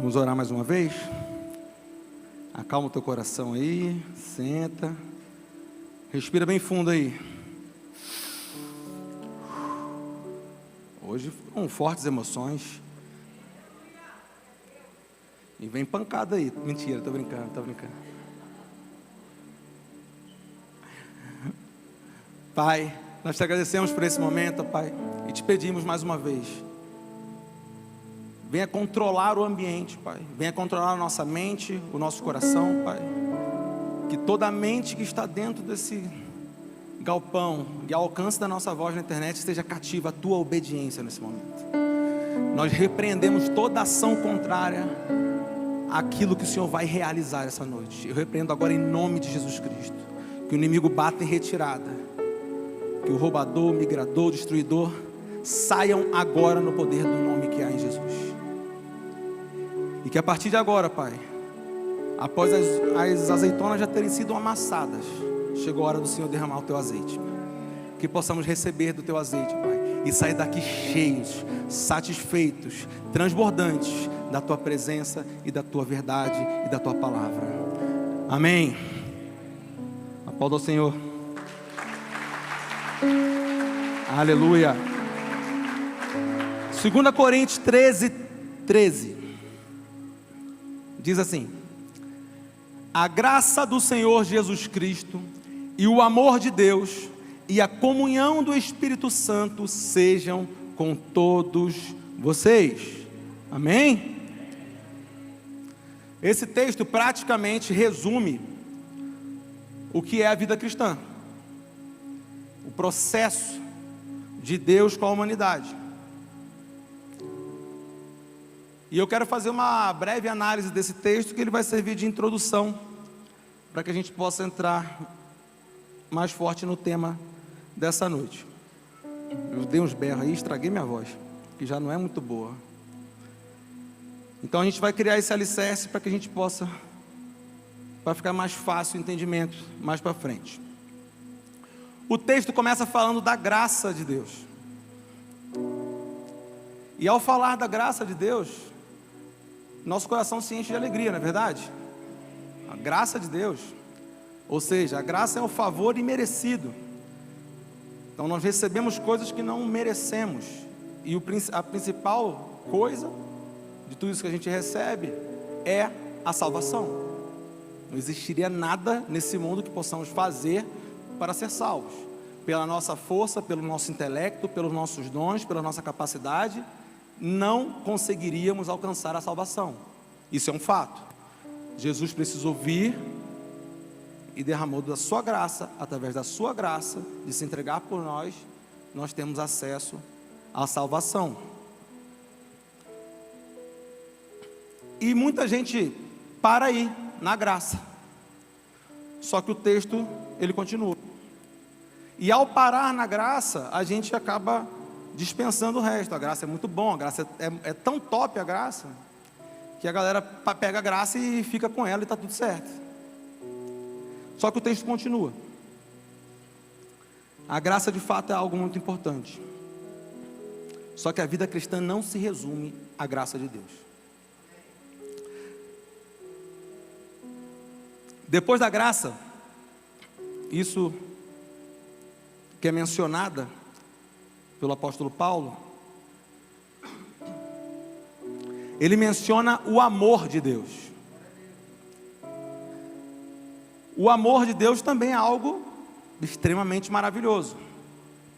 Vamos orar mais uma vez? Acalma o teu coração aí, senta, respira bem fundo aí. Hoje foram fortes emoções. E vem pancada aí. Mentira, tô brincando. Pai, nós te agradecemos por esse momento, Pai, e te pedimos mais uma vez. Venha controlar o ambiente, Pai. Venha controlar a nossa mente, o nosso coração, Pai. Que toda a mente que está dentro desse galpão e ao alcance da nossa voz na internet esteja cativa à tua obediência nesse momento. Nós repreendemos toda ação contrária àquilo que o Senhor vai realizar essa noite. Eu repreendo agora em nome de Jesus Cristo. Que o inimigo bata em retirada. Que o roubador, o migrador, o destruidor saiam agora no poder do nome que há em Jesus. E que a partir de agora, Pai, após as azeitonas já terem sido amassadas, chegou a hora do Senhor derramar o teu azeite. Que possamos receber do teu azeite, Pai, e sair daqui cheios, satisfeitos, transbordantes da tua presença e da tua verdade e da tua palavra. Amém. Aplauda ao Senhor. Aleluia. 2 Coríntios 13 diz assim: a graça do Senhor Jesus Cristo e o amor de Deus e a comunhão do Espírito Santo sejam com todos vocês. Amém? Esse texto praticamente resume o que é a vida cristã, o processo de Deus com a humanidade. E eu quero fazer uma breve análise desse texto, que ele vai servir de introdução, para que a gente possa entrar mais forte no tema dessa noite. Eu dei uns berros aí, estraguei minha voz, que já não é muito boa. Então a gente vai criar esse alicerce para que a gente possa, para ficar mais fácil o entendimento mais para frente. O texto começa falando da graça de Deus. E ao falar da graça de Deus, nosso coração se enche de alegria, não é verdade? A graça de Deus, ou seja, a graça é o favor imerecido. Então nós recebemos coisas que não merecemos. E a principal coisa de tudo isso que a gente recebe é a salvação. Não existiria nada nesse mundo que possamos fazer para ser salvos. Pela nossa força, pelo nosso intelecto, pelos nossos dons, pela nossa capacidade, não conseguiríamos alcançar a salvação. Isso é um fato. Jesus precisou vir e derramou da sua graça, através da sua graça, de se entregar por nós, nós temos acesso à salvação. E muita gente para aí, na graça. Só que o texto, ele continua. E ao parar na graça, a gente acaba dispensando o resto. A graça é muito bom, a graça é tão top a graça, que a galera pega a graça e fica com ela e está tudo certo. Só que o texto continua. A graça de fato é algo muito importante. Só que a vida cristã não se resume à graça de Deus. Depois da graça, isso que é mencionada pelo apóstolo Paulo, ele menciona o amor de Deus. O amor de Deus também é algo extremamente maravilhoso.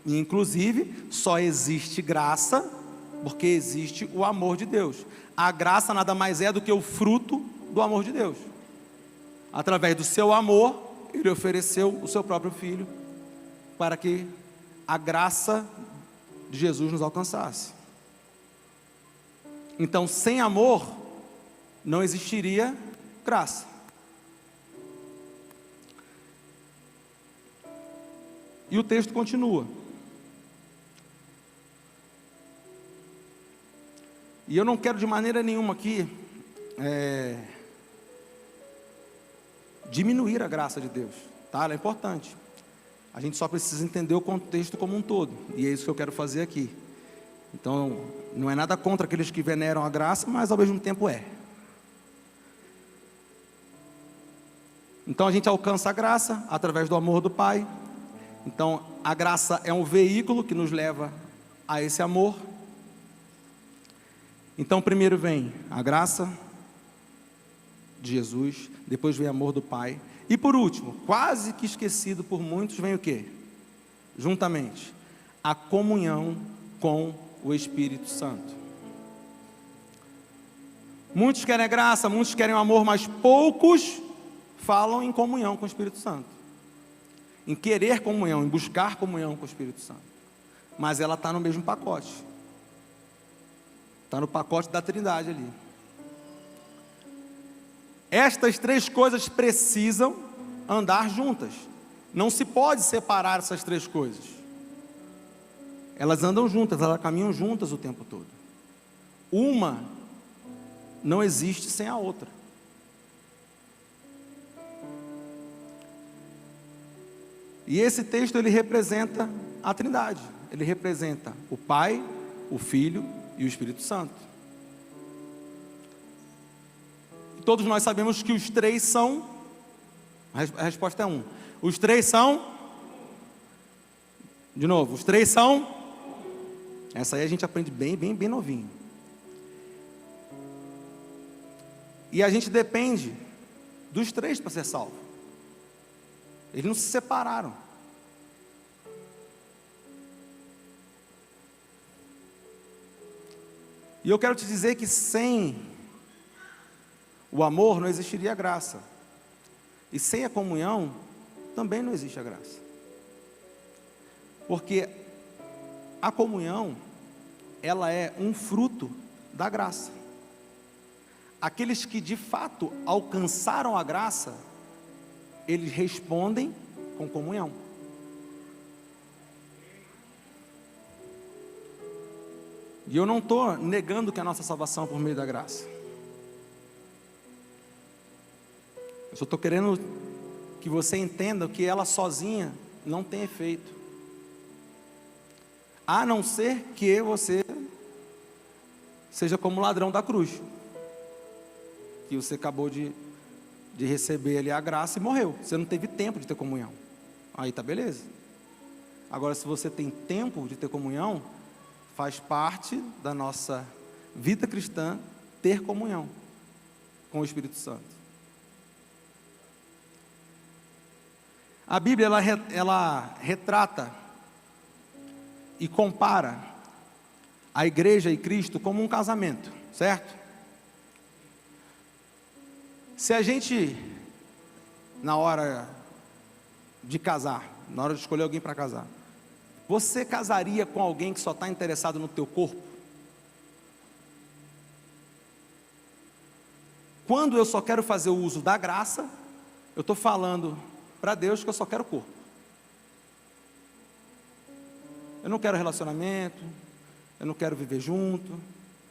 E inclusive só existe graça porque existe o amor de Deus. A graça nada mais é do que o fruto do amor de Deus. Através do seu amor, ele ofereceu o seu próprio filho para que a graça de Jesus nos alcançasse. Então, sem amor não existiria graça. E o texto continua. E eu não quero de maneira nenhuma aqui diminuir a graça de Deus, tá? Ela é importante. A gente só precisa entender o contexto como um todo. E é isso que eu quero fazer aqui. Então, não é nada contra aqueles que veneram a graça, mas ao mesmo tempo é. Então a gente alcança a graça através do amor do Pai. Então a graça é um veículo que nos leva a esse amor. Então primeiro vem a graça de Jesus, depois vem o amor do Pai. E por último, quase que esquecido por muitos, vem o quê? Juntamente, a comunhão com o Espírito Santo. Muitos querem a graça, muitos querem o amor, mas poucos falam em comunhão com o Espírito Santo. Em querer comunhão, em buscar comunhão com o Espírito Santo. Mas ela está no mesmo pacote. Está no pacote da Trindade ali. Estas três coisas precisam andar juntas. Não se pode separar essas três coisas. Elas andam juntas, elas caminham juntas o tempo todo. Uma não existe sem a outra. E esse texto ele representa a Trindade. Ele representa o Pai, o Filho e o Espírito Santo. Todos nós sabemos que os três são, a resposta é um. Os três são, de novo, os três são, essa aí a gente aprende bem novinho. E a gente depende dos três para ser salvo. Eles não se separaram. E eu quero te dizer que sem o amor não existiria a graça. E sem a comunhão também não existe a graça. Porque a comunhão, ela é um fruto da graça. Aqueles que de fato alcançaram a graça, eles respondem com comunhão. E eu não estou negando que a nossa salvação é por meio da graça. Eu só estou querendo que você entenda que ela sozinha não tem efeito. A não ser que você seja como o ladrão da cruz. Que você acabou de receber ali a graça e morreu. Você não teve tempo de ter comunhão. Aí tá beleza. Agora, se você tem tempo de ter comunhão, faz parte da nossa vida cristã ter comunhão com o Espírito Santo. A Bíblia ela retrata e compara a igreja e Cristo como um casamento, certo? Se a gente, na hora de casar, na hora de escolher alguém para casar, você casaria com alguém que só está interessado no teu corpo? Quando eu só quero fazer o uso da graça, eu estou falando para Deus que eu só quero corpo. Eu não quero relacionamento, eu não quero viver junto,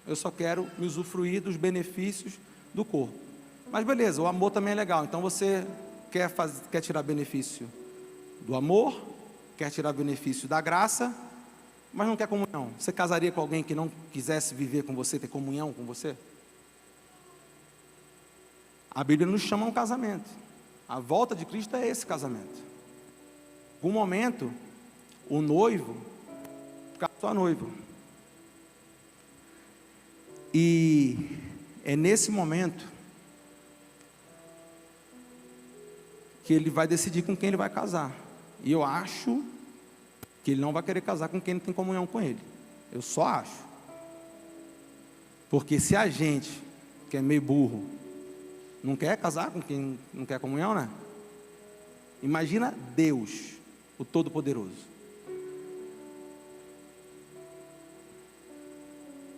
eu só quero me usufruir dos benefícios do corpo. Mas beleza, o amor também é legal. Então você quer tirar benefício do amor, quer tirar benefício da graça, mas não quer comunhão. Você casaria com alguém que não quisesse viver com você, ter comunhão com você? A Bíblia nos chama a um casamento. A volta de Cristo é esse casamento. Em algum momento, o noivo fica só noivo. E é nesse momento que ele vai decidir com quem ele vai casar. E eu acho que ele não vai querer casar com quem não tem comunhão com ele. Eu só acho. Porque se a gente, que é meio burro, não quer casar com quem não quer comunhão, né? Imagina Deus, o Todo-Poderoso.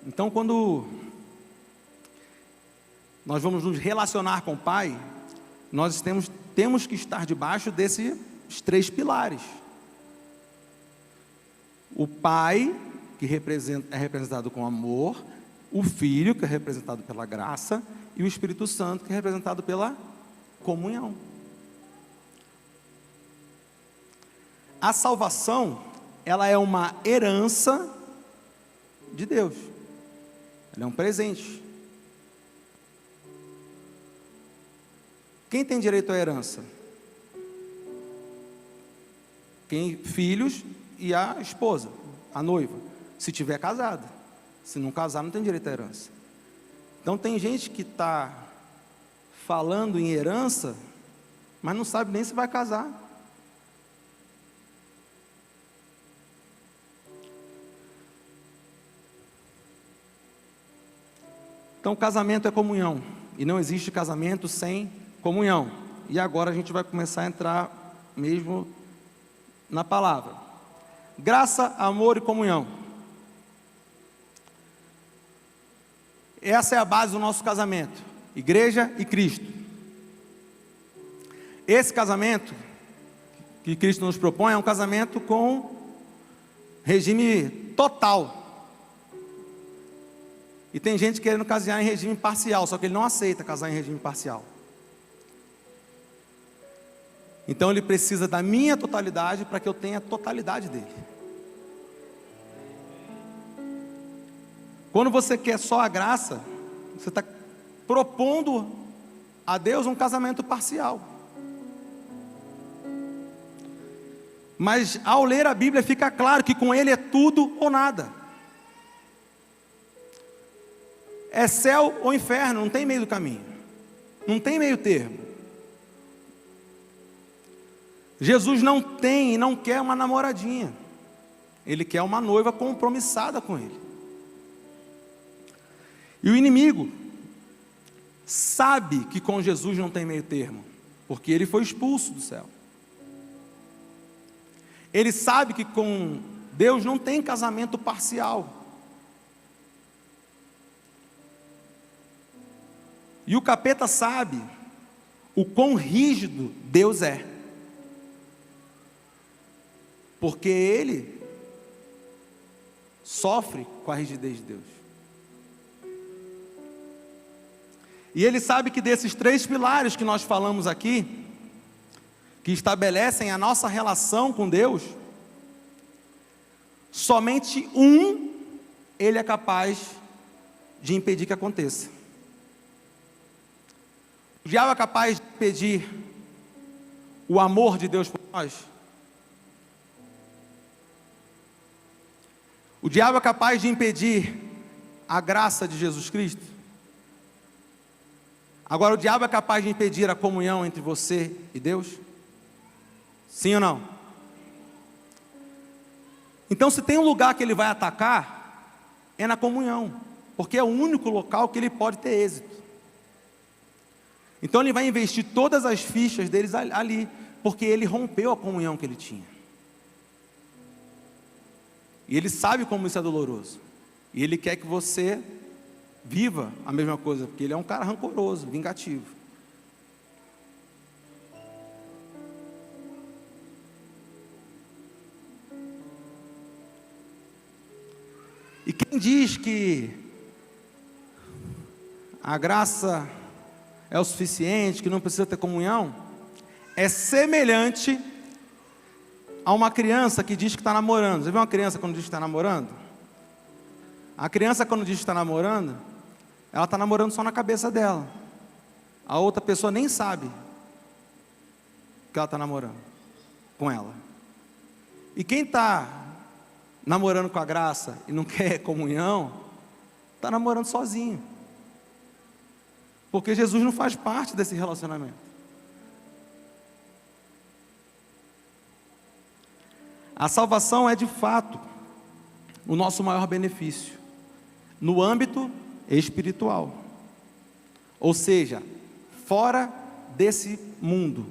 Então, quando nós vamos nos relacionar com o Pai, nós temos que estar debaixo desses três pilares. O Pai, que é representado com amor, o Filho, que é representado pela graça, e o Espírito Santo, que é representado pela comunhão. A salvação, ela é uma herança de Deus. Ela é um presente. Quem tem direito à herança? Filhos e a esposa, a noiva, se tiver casada. Se não casar, não tem direito à herança. Então tem gente que está falando em herança, mas não sabe nem se vai casar. Então casamento é comunhão, e não existe casamento sem comunhão. E agora a gente vai começar a entrar mesmo na palavra. Graça, amor e comunhão. Essa é a base do nosso casamento. Igreja e Cristo. Esse casamento que Cristo nos propõe é um casamento com regime total. E tem gente querendo casar em regime parcial, só que ele não aceita casar em regime parcial. Então ele precisa da minha totalidade para que eu tenha a totalidade dele. Quando você quer só a graça, você está propondo a Deus um casamento parcial. Mas ao ler a Bíblia fica claro que com Ele é tudo ou nada. É céu ou inferno, não tem meio do caminho. Não tem meio termo. Jesus não tem e não quer uma namoradinha. Ele quer uma noiva compromissada com Ele. E o inimigo sabe que com Jesus não tem meio termo, porque Ele foi expulso do céu. Ele sabe que com Deus não tem casamento parcial. E o capeta sabe o quão rígido Deus é. Porque ele sofre com a rigidez de Deus. E ele sabe que desses 3 pilares que nós falamos aqui, que estabelecem a nossa relação com Deus, somente um ele é capaz de impedir que aconteça. O diabo é capaz de impedir o amor de Deus por nós? O diabo é capaz de impedir a graça de Jesus Cristo? Agora, o diabo é capaz de impedir a comunhão entre você e Deus? Sim ou não? Então, se tem um lugar que ele vai atacar, é na comunhão, porque é o único local que ele pode ter êxito. Então, ele vai investir todas as fichas deles ali, porque ele rompeu a comunhão que ele tinha. E ele sabe como isso é doloroso. E ele quer que você viva a mesma coisa, porque ele é um cara rancoroso, vingativo. E quem diz que a graça é o suficiente, que não precisa ter comunhão, é semelhante a uma criança que diz que está namorando. Você viu uma criança quando diz que está namorando? A criança quando diz que está namorando, ela está namorando só na cabeça dela. A outra pessoa nem sabe que ela está namorando com ela. E quem está namorando com a graça e não quer comunhão, está namorando sozinho. Porque Jesus não faz parte desse relacionamento. A salvação é de fato o nosso maior benefício no âmbito espiritual. Ou seja, fora desse mundo,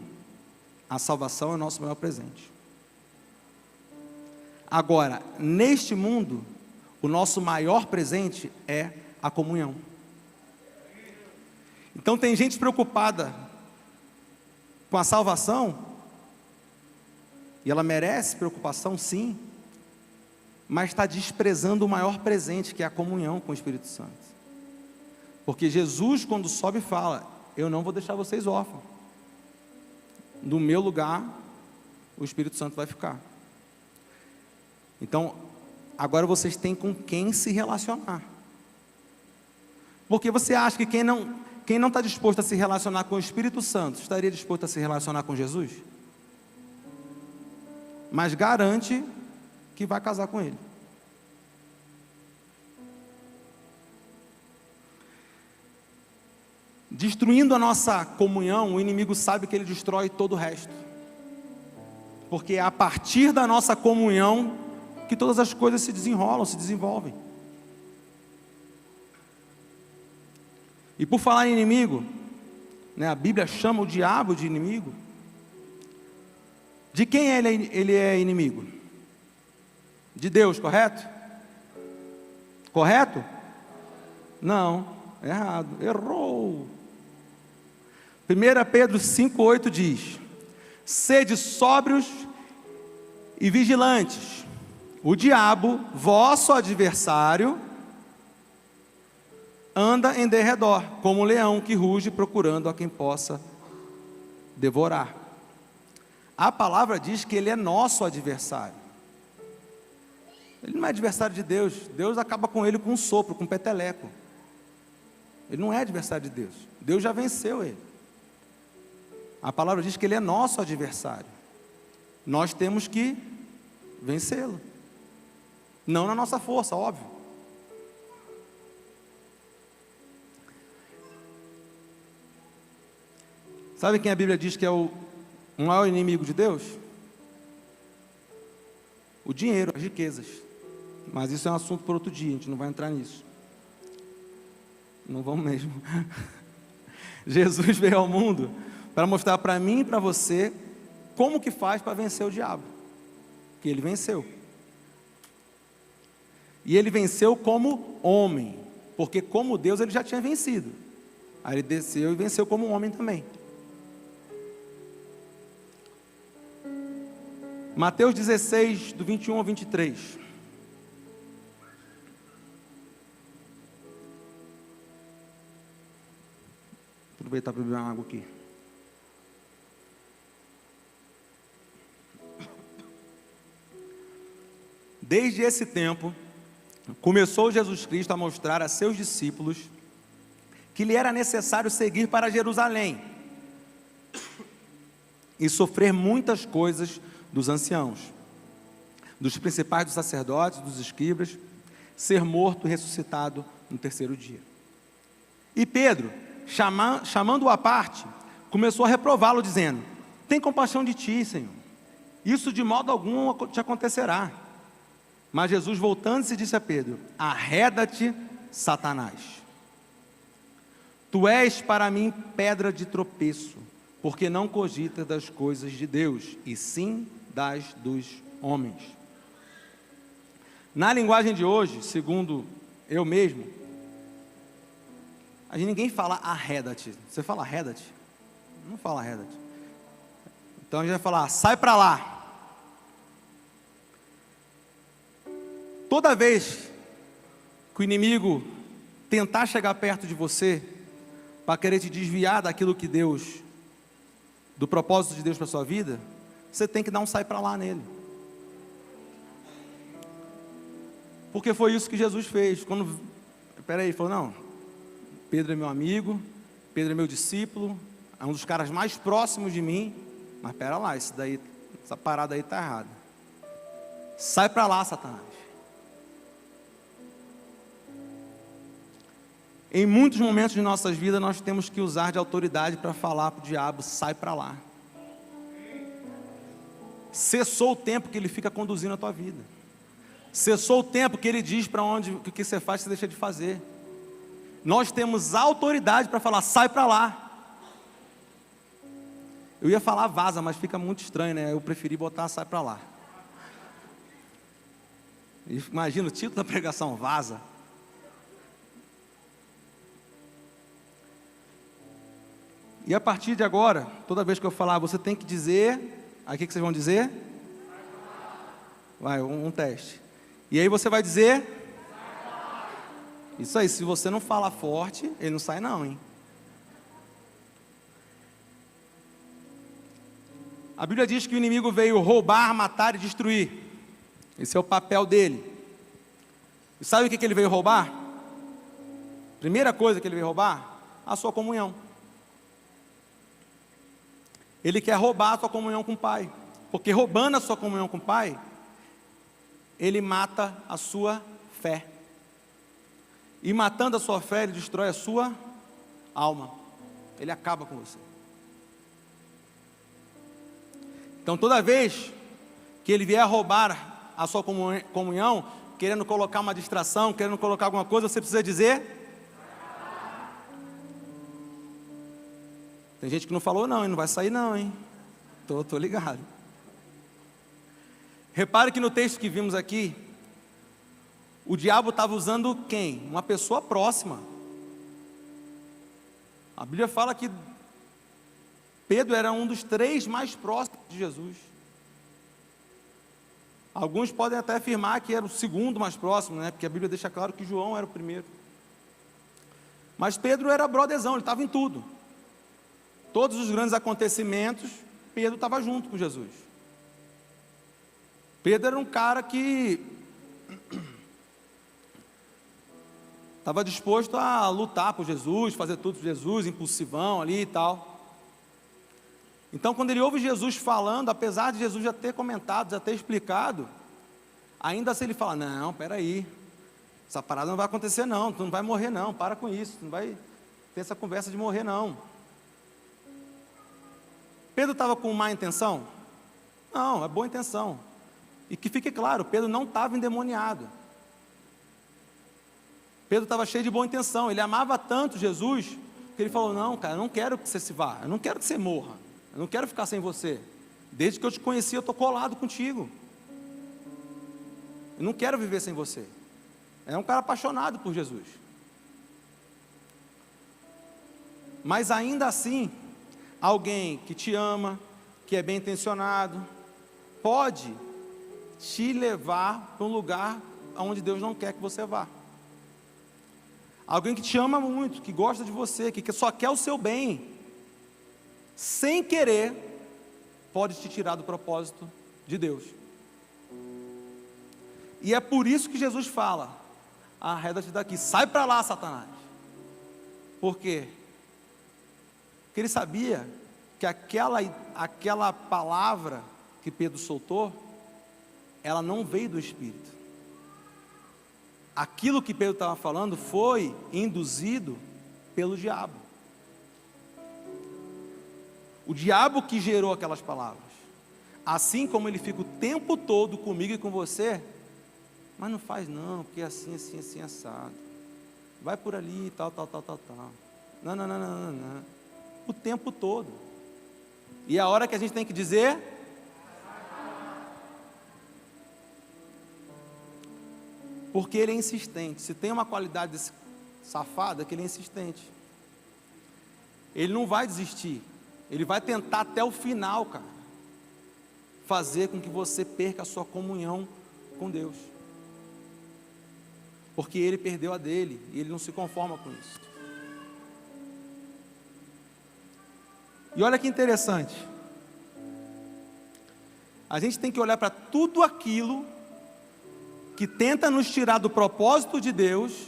a salvação é o nosso maior presente. Agora, neste mundo, o nosso maior presente é a comunhão. Então tem gente preocupada com a salvação, e ela merece preocupação, sim, mas está desprezando o maior presente, que é a comunhão com o Espírito Santo. Porque Jesus, quando sobe, fala: eu não vou deixar vocês órfãos. No meu lugar, o Espírito Santo vai ficar. Então, agora vocês têm com quem se relacionar. Porque você acha que quem não está disposto a se relacionar com o Espírito Santo, estaria disposto a se relacionar com Jesus? Mas garante que vai casar com ele. Destruindo a nossa comunhão, o inimigo sabe que ele destrói todo o resto. Porque é a partir da nossa comunhão que todas as coisas se desenrolam, se desenvolvem. E por falar em inimigo, né, a Bíblia chama o diabo de inimigo. De quem ele é inimigo? De Deus, correto? Correto? Não, errado, errou. 1 Pedro 5,8 diz: sede sóbrios e vigilantes. O diabo, vosso adversário, anda em derredor, como um leão que ruge procurando a quem possa devorar. A palavra diz que ele é nosso adversário. Ele não é adversário de Deus. Deus acaba com ele com um sopro, com um peteleco. Ele não é adversário de Deus. Deus já venceu ele. A palavra diz que ele é nosso adversário. Nós temos que vencê-lo. Não na nossa força, óbvio. Sabe quem a Bíblia diz que é o maior inimigo de Deus? O dinheiro, as riquezas. Mas isso é um assunto por outro dia, a gente não vai entrar nisso. Não vamos mesmo. Jesus veio ao mundo para mostrar para mim e para você como que faz para vencer o diabo. Que ele venceu. E ele venceu como homem, porque como Deus ele já tinha vencido. Aí ele desceu e venceu como homem também. Mateus 16, do 21 ao 23. Aproveitar para beber uma água aqui. Desde esse tempo, começou Jesus Cristo a mostrar a seus discípulos que lhe era necessário seguir para Jerusalém e sofrer muitas coisas dos anciãos, dos principais dos sacerdotes, dos escribas, ser morto e ressuscitado no terceiro dia. E Pedro, chamando-o à parte, começou a reprová-lo, dizendo: tem compaixão de ti, Senhor, isso de modo algum te acontecerá. Mas Jesus, voltando-se, disse a Pedro: arreda-te, Satanás, tu és para mim pedra de tropeço, porque não cogitas das coisas de Deus, e sim das dos homens. Na linguagem de hoje, segundo eu mesmo, ninguém fala arreda-te. Você fala arreda-te? Não fala arreda-te. Então a gente vai falar: sai para lá. Toda vez que o inimigo tentar chegar perto de você para querer te desviar daquilo que Deus, do propósito de Deus para a sua vida, você tem que dar um sai para lá nele. Porque foi isso que Jesus fez. Ele falou: não, Pedro é meu amigo, Pedro é meu discípulo, é um dos caras mais próximos de mim, mas espera lá, essa parada aí está errada. Sai para lá, Satanás. Em muitos momentos de nossas vidas, nós temos que usar de autoridade para falar para o diabo: sai para lá. Cessou o tempo que ele fica conduzindo a tua vida. Cessou o tempo que ele diz para onde, o que você faz, você deixa de fazer. Nós temos autoridade para falar: sai para lá. Eu ia falar vaza, mas fica muito estranho, né? Eu preferi botar sai para lá. Imagina o título da pregação: vaza. E a partir de agora, toda vez que eu falar, você tem que dizer. Aí o que vocês vão dizer? Vai, um teste. E aí você vai dizer? Isso aí, se você não falar forte, ele não sai não, hein? A Bíblia diz que o inimigo veio roubar, matar e destruir. Esse é o papel dele. E sabe o que ele veio roubar? Primeira coisa que ele veio roubar? a sua comunhão. Ele quer roubar a sua comunhão com o Pai. Porque roubando a sua comunhão com o Pai, ele mata a sua fé. E matando a sua fé, ele destrói a sua alma. Ele acaba com você. Então toda vez que ele vier roubar a sua comunhão, querendo colocar uma distração, querendo colocar alguma coisa, você precisa dizer... Tem gente que não falou não, e não vai sair não, hein? Tô ligado. Repare que no texto que vimos aqui, o diabo estava usando quem? Uma pessoa próxima. A Bíblia fala que Pedro era um dos 3 mais próximos de Jesus. Alguns podem até afirmar que era o segundo mais próximo, né? Porque a Bíblia deixa claro que João era o primeiro. Mas Pedro era brotherzão, ele estava em tudo. Todos os grandes acontecimentos, Pedro estava junto com Jesus. Pedro era um cara que estava disposto a lutar por Jesus, fazer tudo por Jesus, impulsivão ali e tal. Então, quando ele ouve Jesus falando, apesar de Jesus já ter comentado, já ter explicado, ainda assim ele fala, não, peraí, essa parada não vai acontecer não, tu não vai morrer não, para com isso, tu não vai ter essa conversa de morrer não. Pedro estava com má intenção? Não, é boa intenção. E que fique claro, Pedro não estava endemoniado. Pedro estava cheio de boa intenção, ele amava tanto Jesus, que ele falou, não cara, eu não quero que você se vá, eu não quero que você morra, eu não quero ficar sem você. Desde que eu te conheci, eu estou colado contigo. Eu não quero viver sem você. É um cara apaixonado por Jesus. Mas ainda assim, alguém que te ama, que é bem intencionado, pode te levar para um lugar onde Deus não quer que você vá. Alguém que te ama muito, que gosta de você, que só quer o seu bem, sem querer, pode te tirar do propósito de Deus. E é por isso que Jesus fala, arreda-te daqui, sai para lá, Satanás. Por quê? Porque ele sabia que aquela palavra que Pedro soltou, ela não veio do Espírito. Aquilo que Pedro estava falando foi induzido pelo diabo. O diabo que gerou aquelas palavras. Assim como ele fica o tempo todo comigo e com você, mas não faz não, porque é assim, assim, assim, assado. Vai por ali, tal. Não. O tempo todo. E a hora que a gente tem que dizer, porque ele é insistente. Se tem uma qualidade desse safado, é que ele é insistente. Ele não vai desistir. Ele vai tentar até o final, cara, fazer com que você perca a sua comunhão com Deus. Porque ele perdeu a dele, e ele não se conforma com isso. E olha que interessante, a gente tem que olhar para tudo aquilo que tenta nos tirar do propósito de Deus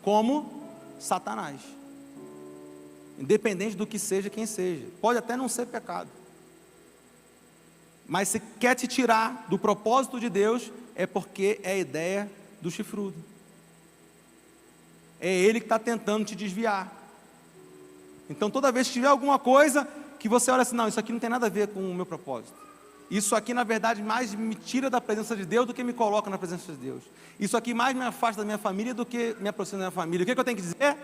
como Satanás, independente do que seja, quem seja. Pode até não ser pecado, mas se quer te tirar do propósito de Deus, é porque é a ideia do chifrudo, é ele que está tentando te desviar. Então toda vez que tiver alguma coisa que você olha assim, não, isso aqui não tem nada a ver com o meu propósito, isso aqui na verdade mais me tira da presença de Deus do que me coloca na presença de Deus, isso aqui mais me afasta da minha família do que me aproxima da minha família, o que eu tenho que dizer?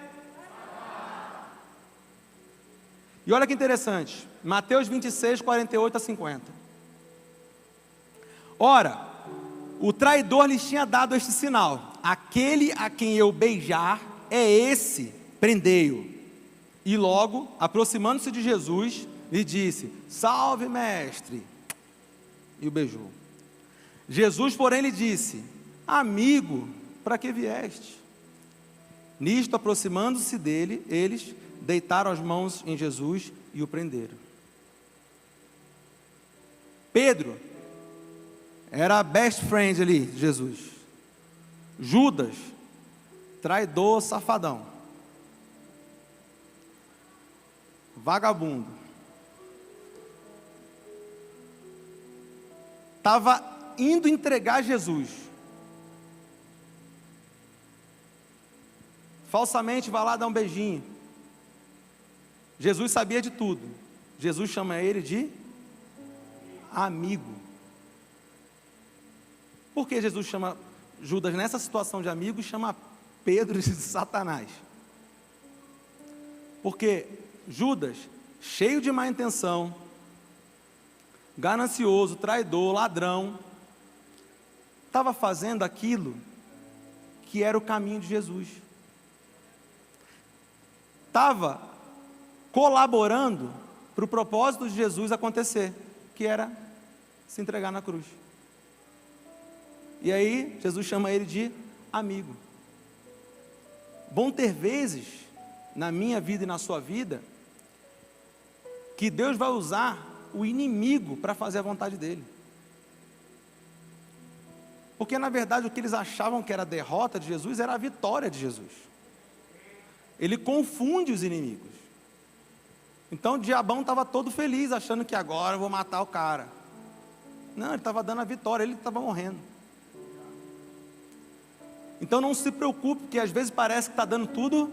E olha que interessante, Mateus 26, 48 a 50. Ora, o traidor lhes tinha dado este sinal, aquele a quem eu beijar é esse, prendei-o. E logo, aproximando-se de Jesus, lhe disse, salve mestre, e o beijou. Jesus porém lhe disse, amigo, para que vieste? Nisto, aproximando-se dele, eles deitaram as mãos em Jesus e o prenderam. Pedro era a best friend ali de Jesus. Judas, traidor, safadão. vagabundo, estava indo entregar Jesus. Falsamente vai lá dar um beijinho. Jesus sabia de tudo. Jesus chama ele de amigo. Por que Jesus chama Judas nessa situação de amigo e chama Pedro de Satanás? Porque Judas, cheio de má intenção, ganancioso, traidor, ladrão, estava fazendo aquilo que era o caminho de Jesus. Estava colaborando para o propósito de Jesus acontecer, que era se entregar na cruz. E aí, Jesus chama ele de amigo. Vão ter vezes, na minha vida e na sua vida, que Deus vai usar o inimigo para fazer a vontade dele. Porque, na verdade, o que eles achavam que era a derrota de Jesus, era a vitória de Jesus. Ele confunde os inimigos. Então, o diabão estava todo feliz, achando que agora eu vou matar o cara. Não, ele estava dando a vitória, ele estava morrendo. Então não se preocupe, porque às vezes parece que está dando tudo.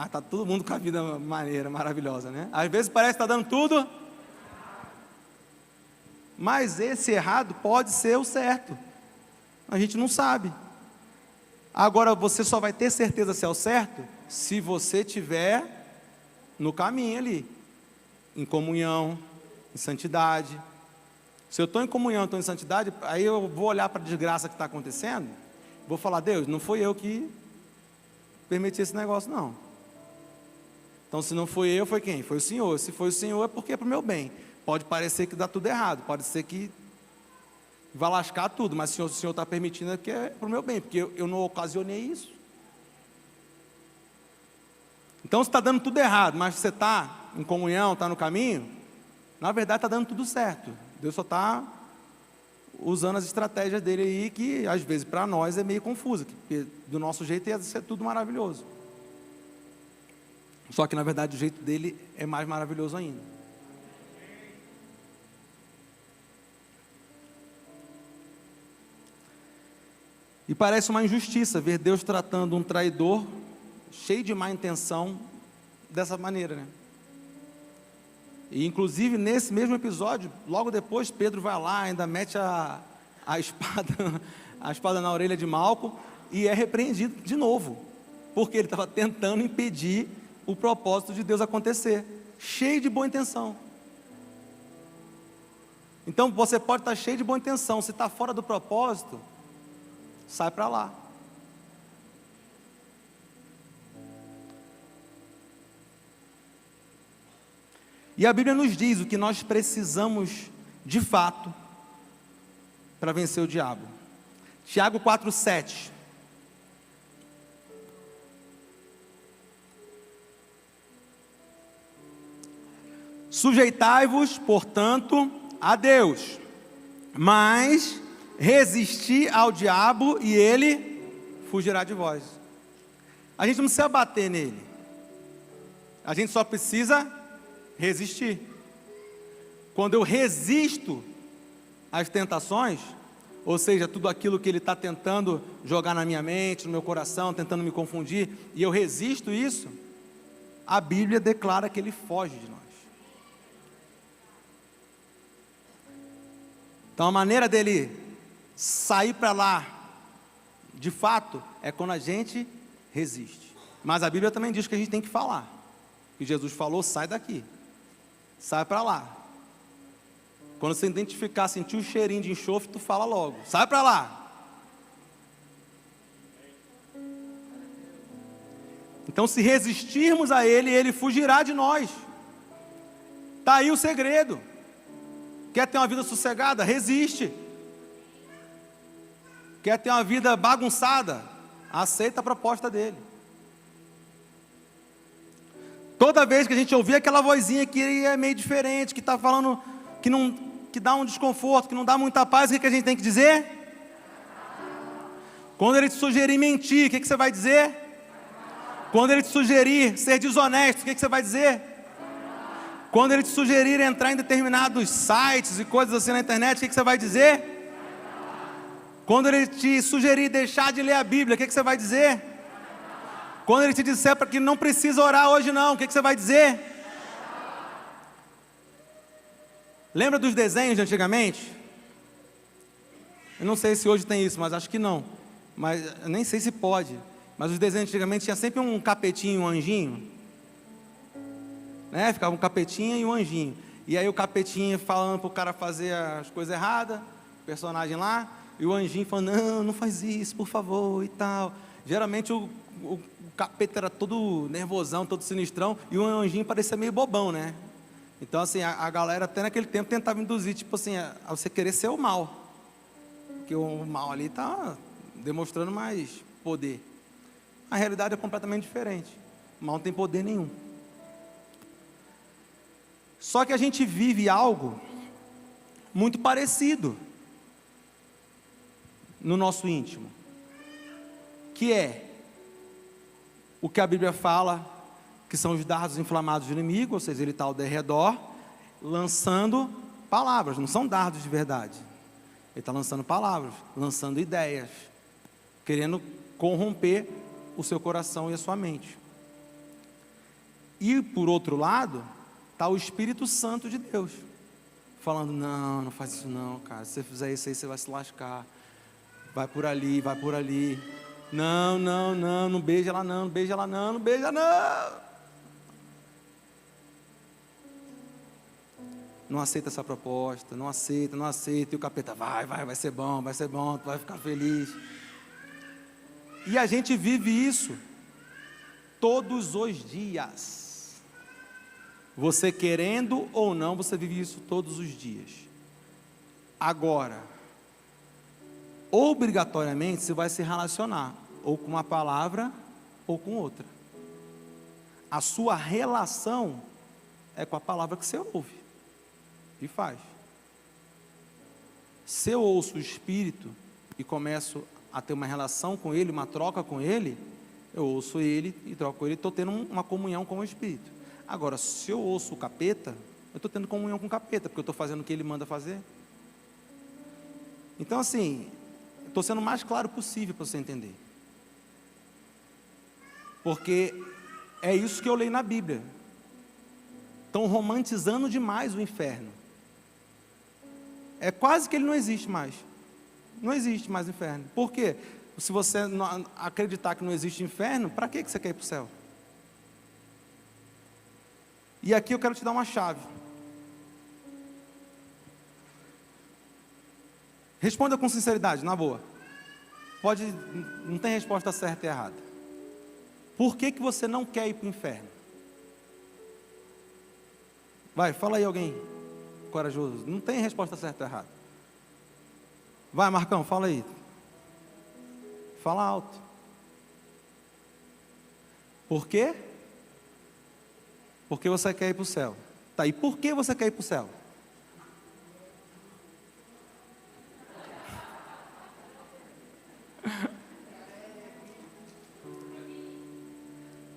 Está todo mundo com a vida maneira, maravilhosa, né? Às vezes parece que está dando tudo. Mas esse errado pode ser o certo. A gente não sabe. Agora você só vai ter certeza se é o certo se você estiver no caminho ali, em comunhão, em santidade. Se eu estou em comunhão, estou em santidade, aí eu vou olhar para a desgraça que está acontecendo, vou falar: Deus, não foi eu que permiti esse negócio, não. Então, se não foi eu, foi quem? Foi o Senhor. Se foi o Senhor, é porque é para o meu bem. Pode parecer que dá tudo errado, pode ser que vai lascar tudo, mas se o Senhor está permitindo, é que é para o meu bem, porque eu não ocasionei isso. Então, se está dando tudo errado, mas você está em comunhão, está no caminho, na verdade está dando tudo certo. Deus só está usando as estratégias dele aí, que às vezes para nós é meio confusa, porque do nosso jeito ia ser tudo maravilhoso. Só que na verdade o jeito dele é mais maravilhoso ainda. E parece uma injustiça ver Deus tratando um traidor cheio de má intenção dessa maneira, né? E inclusive nesse mesmo episódio, logo depois Pedro vai lá, ainda mete a espada na orelha de Malco e é repreendido de novo, porque ele estava tentando impedir o propósito de Deus acontecer, cheio de boa intenção. Então você pode estar cheio de boa intenção, se está fora do propósito, sai para lá. E a Bíblia nos diz o que nós precisamos de fato para vencer o diabo. Tiago 4,7. Sujeitai-vos, portanto, a Deus, mas resisti ao diabo e ele fugirá de vós. A gente não precisa bater nele, a gente só precisa resistir. Quando eu resisto às tentações, ou seja, tudo aquilo que ele está tentando jogar na minha mente, no meu coração, tentando me confundir, e eu resisto isso, a Bíblia declara que ele foge de nós. Então a maneira dele sair para lá, de fato, é quando a gente resiste. Mas a Bíblia também diz que a gente tem que falar. Que Jesus falou: sai daqui, sai para lá. Quando você identificar, sentir o cheirinho de enxofre, tu fala logo: sai para lá. Então, se resistirmos a ele, ele fugirá de nós. Está aí o segredo. Quer ter uma vida sossegada? Resiste. Quer ter uma vida bagunçada? Aceita a proposta dele. Toda vez que a gente ouvir aquela vozinha que é meio diferente, que está falando, que dá um desconforto, que não dá muita paz, o que a gente tem que dizer? Quando ele te sugerir mentir, o que você vai dizer? Quando ele te sugerir ser desonesto, o que você vai dizer? Quando ele te sugerir entrar em determinados sites e coisas assim na internet, o que você vai dizer? Quando ele te sugerir deixar de ler a Bíblia, o que você vai dizer? Quando ele te disser para que não precisa orar hoje não, o que você vai dizer? Lembra dos desenhos de antigamente? Eu não sei se hoje tem isso, mas acho que não. Mas eu nem sei se pode. Mas os desenhos antigamente tinha sempre um capetinho, um anjinho. Né? Ficava um capetinho e um anjinho. E aí o capetinho falando para o cara fazer as coisas erradas, o personagem lá, e o anjinho falando, não, não faz isso, por favor, e tal. Geralmente o capeta era todo nervosão, todo sinistrão, e o anjinho parecia meio bobão, né? Então assim, a galera até naquele tempo tentava induzir, tipo assim, a você querer ser o mal. Porque o mal ali está demonstrando mais poder. A realidade é completamente diferente. O mal não tem poder nenhum. Só que a gente vive algo muito parecido no nosso íntimo, que é o que a Bíblia fala, que são os dardos inflamados do inimigo, ou seja, ele está ao derredor, lançando palavras, não são dardos de verdade. Ele está lançando palavras, lançando ideias, querendo corromper o seu coração e a sua mente. E por outro lado, está o Espírito Santo de Deus, falando, não, não faz isso não, cara, se você fizer isso aí, você vai se lascar, vai por ali, não, não, não, não beija ela não, não beija ela não, não beija não. Não aceita essa proposta, não aceita, e o capeta, vai ser bom, tu vai ficar feliz. E a gente vive isso todos os dias. Você querendo ou não, você vive isso todos os dias. Agora, obrigatoriamente você vai se relacionar ou com uma palavra ou com outra. A sua relação é com a palavra que você ouve e faz. Se eu ouço o Espírito e começo a ter uma relação com Ele, uma troca com Ele, eu ouço Ele e troco com Ele, estou tendo uma comunhão com o Espírito. Agora, se eu ouço o capeta, eu estou tendo comunhão com o capeta, porque eu estou fazendo o que ele manda fazer. Então assim, estou sendo o mais claro possível para você entender. Porque é isso que eu leio na Bíblia. Estão romantizando demais o inferno. É quase que ele não existe mais. Não existe mais inferno. Por quê? Se você não acreditar que não existe inferno, para que você quer ir para o céu? E aqui eu quero te dar uma chave. Responda com sinceridade, na boa. Não tem resposta certa e errada. Por que você não quer ir para o inferno? Vai, fala aí alguém corajoso. Não tem resposta certa ou errada. Vai, Marcão, fala aí. Fala alto. Por quê? Porque você quer ir para o céu. Tá, e por que você quer ir para o céu?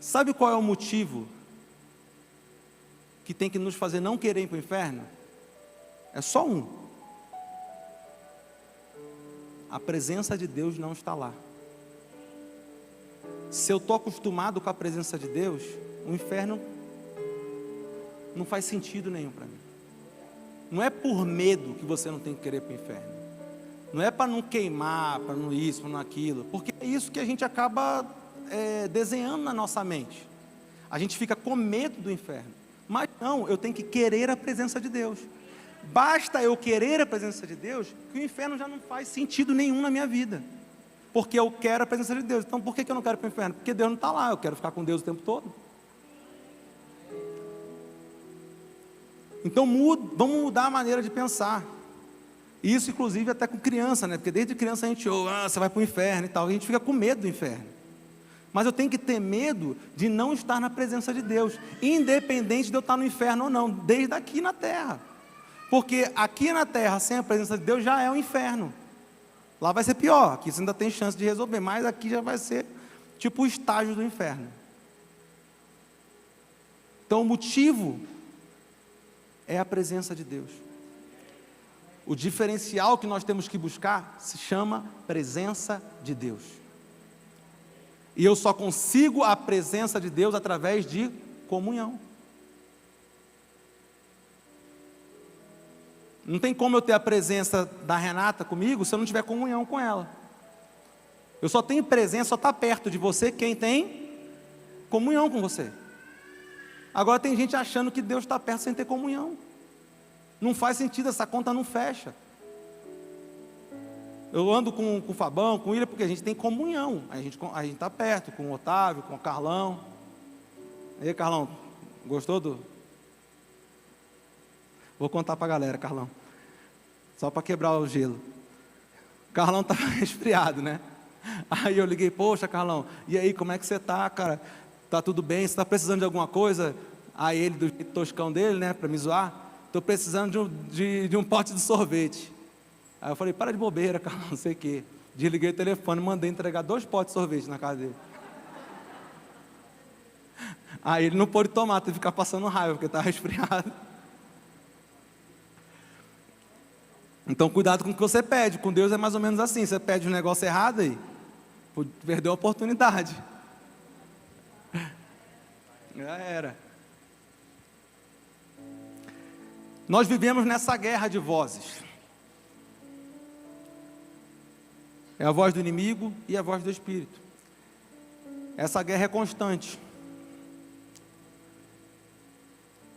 Sabe qual é o motivo que tem que nos fazer não querer ir para o inferno? É só um. A presença de Deus não está lá. Se eu estou acostumado com a presença de Deus, o inferno não faz sentido nenhum para mim. Não é por medo que você não tem que querer ir para o inferno. Não é para não queimar, para não isso, para não aquilo. Porque é isso que a gente acaba desenhando na nossa mente. A gente fica com medo do inferno. Mas não, eu tenho que querer a presença de Deus. Basta eu querer a presença de Deus, que o inferno já não faz sentido nenhum na minha vida. Porque eu quero a presença de Deus. Então por que eu não quero ir para o inferno? Porque Deus não está lá, eu quero ficar com Deus o tempo todo. Então vamos mudar a maneira de pensar. Isso inclusive até com criança, né? Porque desde criança a gente ouve, você vai para o inferno e tal. E a gente fica com medo do inferno. Mas eu tenho que ter medo de não estar na presença de Deus, independente de eu estar no inferno ou não, desde aqui na terra. Porque aqui na terra, sem a presença de Deus, já é um inferno. Lá vai ser pior, aqui você ainda tem chance de resolver, mas aqui já vai ser tipo o estágio do inferno. Então o motivo é a presença de Deus. O diferencial que nós temos que buscar se chama presença de Deus. E eu só consigo a presença de Deus através de comunhão. Não tem como eu ter a presença da Renata comigo se eu não tiver comunhão com ela. Eu só tenho presença, só está perto de você quem tem comunhão com você. Agora tem gente achando que Deus está perto sem ter comunhão. Não faz sentido, essa conta não fecha. Eu ando com o Fabão, com o William, porque a gente tem comunhão. A gente está perto, com o Otávio, com o Carlão. E aí, Carlão, gostou do... Vou contar para a galera, Carlão. Só para quebrar o gelo. O Carlão estava resfriado, né? Aí eu liguei, poxa, Carlão, e aí, como é que você está, cara? Tá tudo bem? Você está precisando de alguma coisa? Aí ele, do jeito toscão dele, né, para me zoar, estou precisando de um pote de sorvete. Aí eu falei, para de bobeira, Carlão, não sei o quê. Desliguei o telefone, mandei entregar 2 potes de sorvete na casa dele. Aí ele não pôde tomar, teve que ficar passando raiva, porque estava resfriado. Então cuidado com o que você pede. Com Deus é mais ou menos assim, você pede um negócio errado aí, perdeu a oportunidade. Já era. Nós vivemos nessa guerra de vozes. É a voz do inimigo e a voz do Espírito. Essa guerra é constante.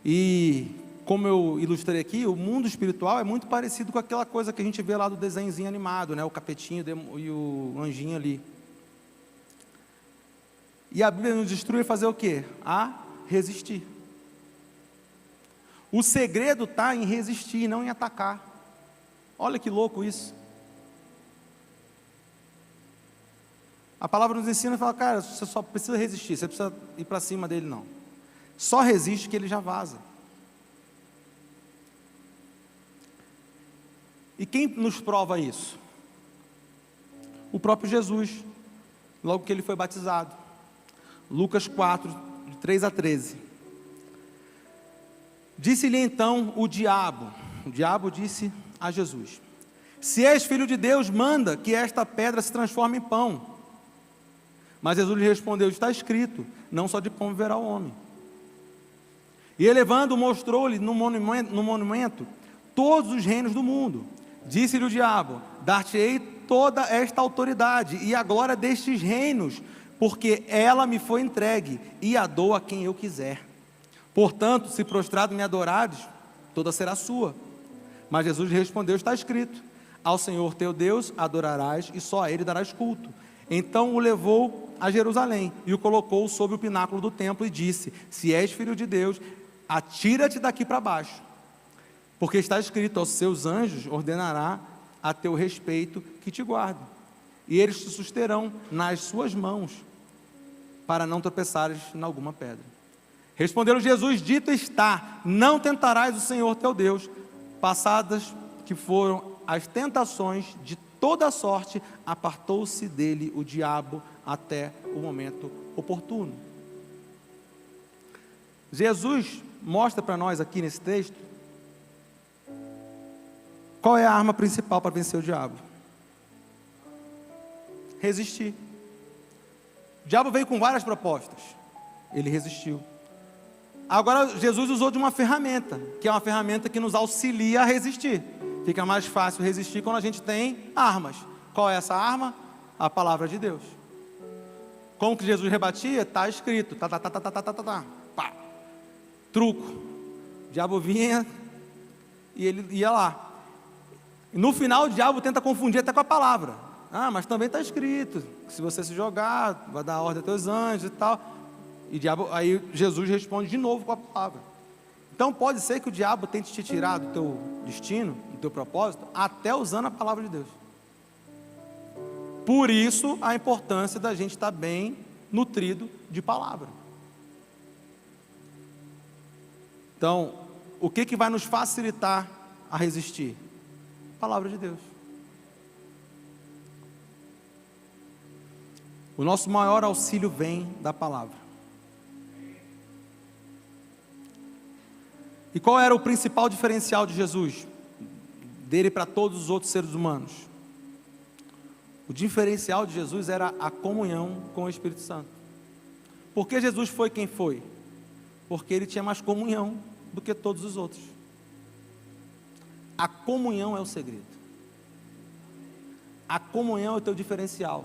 E, como eu ilustrei aqui, o mundo espiritual é muito parecido com aquela coisa que a gente vê lá do desenhozinho animado, né? O capetinho e o anjinho ali. E a Bíblia nos instrui a fazer o quê? A resistir. O segredo está em resistir, não em atacar. Olha que louco isso. A palavra nos ensina e fala, cara, você só precisa resistir, você precisa ir para cima dele, não. Só resiste que ele já vaza. E quem nos prova isso? O próprio Jesus, logo que ele foi batizado. Lucas 4, de 3 a 13. Disse-lhe então o diabo disse a Jesus, se és filho de Deus, manda que esta pedra se transforme em pão. Mas Jesus lhe respondeu, está escrito, não só de pão viverá o homem. E elevando, mostrou-lhe no monumento todos os reinos do mundo. Disse-lhe o diabo, dar-te-ei toda esta autoridade e a glória destes reinos, porque ela me foi entregue e a dou a quem eu quiser. Portanto, se prostrado me adorares, toda será sua. Mas Jesus lhe respondeu, está escrito, ao Senhor teu Deus adorarás e só a Ele darás culto. Então o levou a Jerusalém e o colocou sobre o pináculo do templo e disse, se és filho de Deus, atira-te daqui para baixo, porque está escrito, aos seus anjos ordenará a teu respeito que te guardem, e eles te susterão nas suas mãos, para não tropeçares em alguma pedra. Respondeu Jesus, dito está, não tentarás o Senhor teu Deus. Passadas que foram as tentações de toda sorte, apartou-se dele o diabo até o momento oportuno. Jesus mostra para nós aqui nesse texto qual é a arma principal para vencer o diabo: resistir. O diabo veio com várias propostas, ele resistiu. Agora Jesus usou de uma ferramenta, que é uma ferramenta que nos auxilia a resistir. Fica mais fácil resistir quando a gente tem armas. Qual é essa arma? A palavra de Deus. Como que Jesus rebatia? Está escrito, pá. Truco. O diabo vinha e ele ia lá. No final o diabo tenta confundir até com a palavra. Ah, mas também está escrito, que se você se jogar, vai dar ordem aos teus anjos e tal. E diabo, aí Jesus responde de novo com a palavra. Então pode ser que o diabo tente te tirar do teu destino, do teu propósito, até usando a palavra de Deus. Por isso a importância da gente estar bem nutrido de palavra. Então, o que vai nos facilitar a resistir? A palavra de Deus. O nosso maior auxílio vem da palavra. E qual era o principal diferencial de Jesus? Dele para todos os outros seres humanos? O diferencial de Jesus era a comunhão com o Espírito Santo. Por que Jesus foi quem foi? Porque ele tinha mais comunhão do que todos os outros. A comunhão é o segredo. A comunhão é o teu diferencial.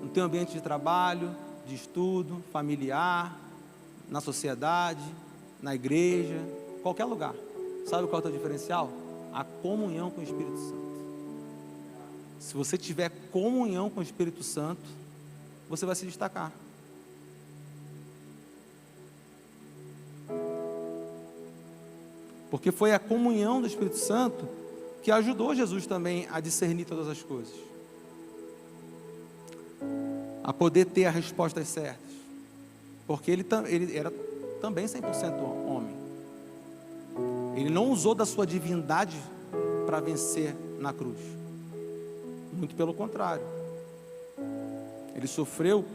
No teu ambiente de trabalho, de estudo, familiar, na sociedade, na igreja, qualquer lugar. Sabe qual é o teu diferencial? A comunhão com o Espírito Santo. Se você tiver comunhão com o Espírito Santo, você vai se destacar. Porque foi a comunhão do Espírito Santo que ajudou Jesus também a discernir todas as coisas, a poder ter as respostas certas, porque ele era também 100% homem. Ele não usou da sua divindade para vencer na cruz, muito pelo contrário, ele sofreu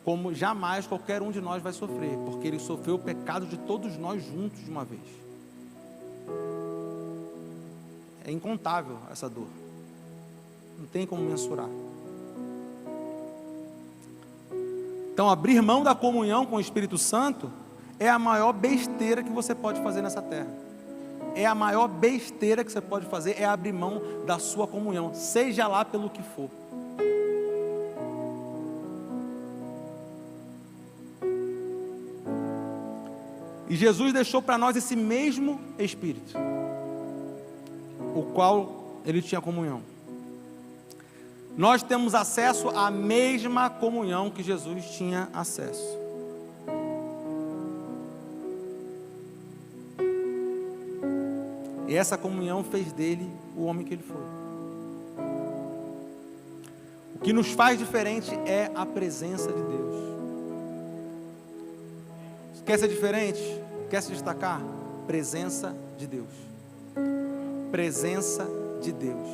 como jamais qualquer um de nós vai sofrer, porque ele sofreu o pecado de todos nós juntos de uma vez. É incontável essa dor, não tem como mensurar. Então, abrir mão da comunhão com o Espírito Santo é a maior besteira que você pode fazer nessa terra. É a maior besteira que você pode fazer, é abrir mão da sua comunhão, seja lá pelo que for. E Jesus deixou para nós esse mesmo Espírito, o qual ele tinha comunhão. Nós temos acesso à mesma comunhão que Jesus tinha acesso. E essa comunhão fez dele o homem que ele foi. O que nos faz diferente é a presença de Deus. Quer ser diferente? Quer se destacar? Presença de Deus. Presença de Deus.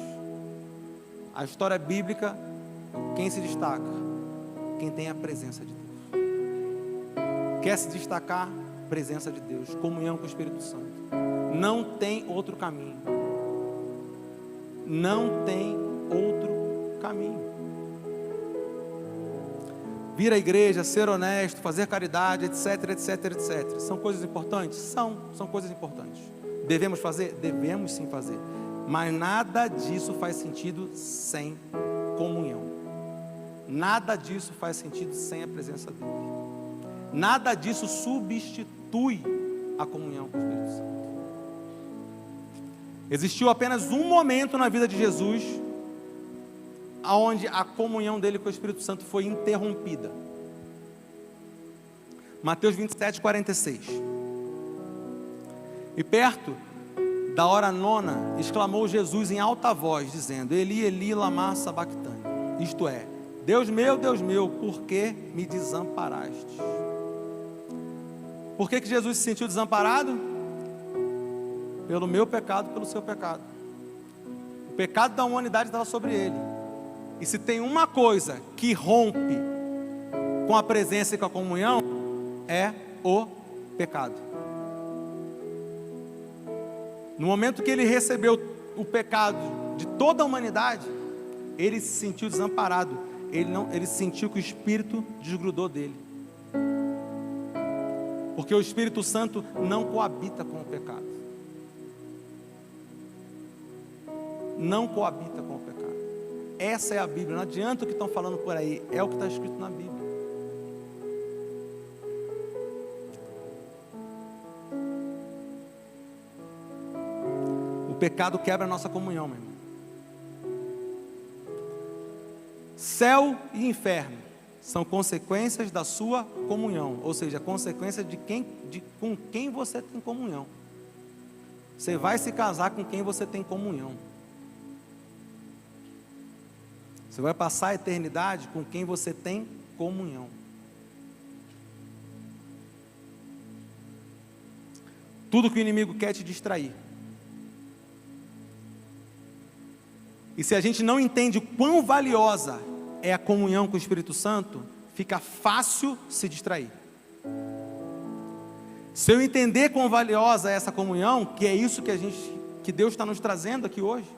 A história bíblica, quem se destaca? Quem tem a presença de Deus. Quer se destacar? Presença de Deus, comunhão com o Espírito Santo. Não tem outro caminho. Não tem outro caminho. Vir à igreja, ser honesto, fazer caridade, etc, etc, etc. São coisas importantes? São coisas importantes. Devemos fazer? Devemos sim fazer. Mas nada disso faz sentido sem comunhão. Nada disso faz sentido sem a presença dele. Nada disso substitui a comunhão com o Espírito Santo. Existiu apenas um momento na vida de Jesus onde a comunhão dele com o Espírito Santo foi interrompida. Mateus 27, 46. E perto da hora nona, exclamou Jesus em alta voz, dizendo: Eli, Eli, lama sabactani. Isto é, Deus meu, por que me desamparaste? Por que Jesus se sentiu desamparado? Pelo meu pecado, pelo seu pecado. O pecado da humanidade estava sobre ele. E se tem uma coisa que rompe com a presença e com a comunhão, é o pecado. No momento que ele recebeu o pecado de toda a humanidade, ele se sentiu desamparado. Ele sentiu que o Espírito desgrudou dele. Porque o Espírito Santo não coabita com o pecado. Não coabita com o pecado. Essa é a Bíblia. Não adianta o que estão falando por aí, é o que está escrito na Bíblia. O pecado quebra a nossa comunhão, meu irmão. Céu e inferno são consequências da sua comunhão, ou seja, consequência com quem você tem comunhão. Você vai se casar com quem você tem comunhão. Você vai passar a eternidade com quem você tem comunhão. Tudo que o inimigo quer te distrair. E se a gente não entende o quão valiosa é a comunhão com o Espírito Santo, fica fácil se distrair. Se eu entender quão valiosa é essa comunhão, que é isso que Deus está nos trazendo aqui hoje,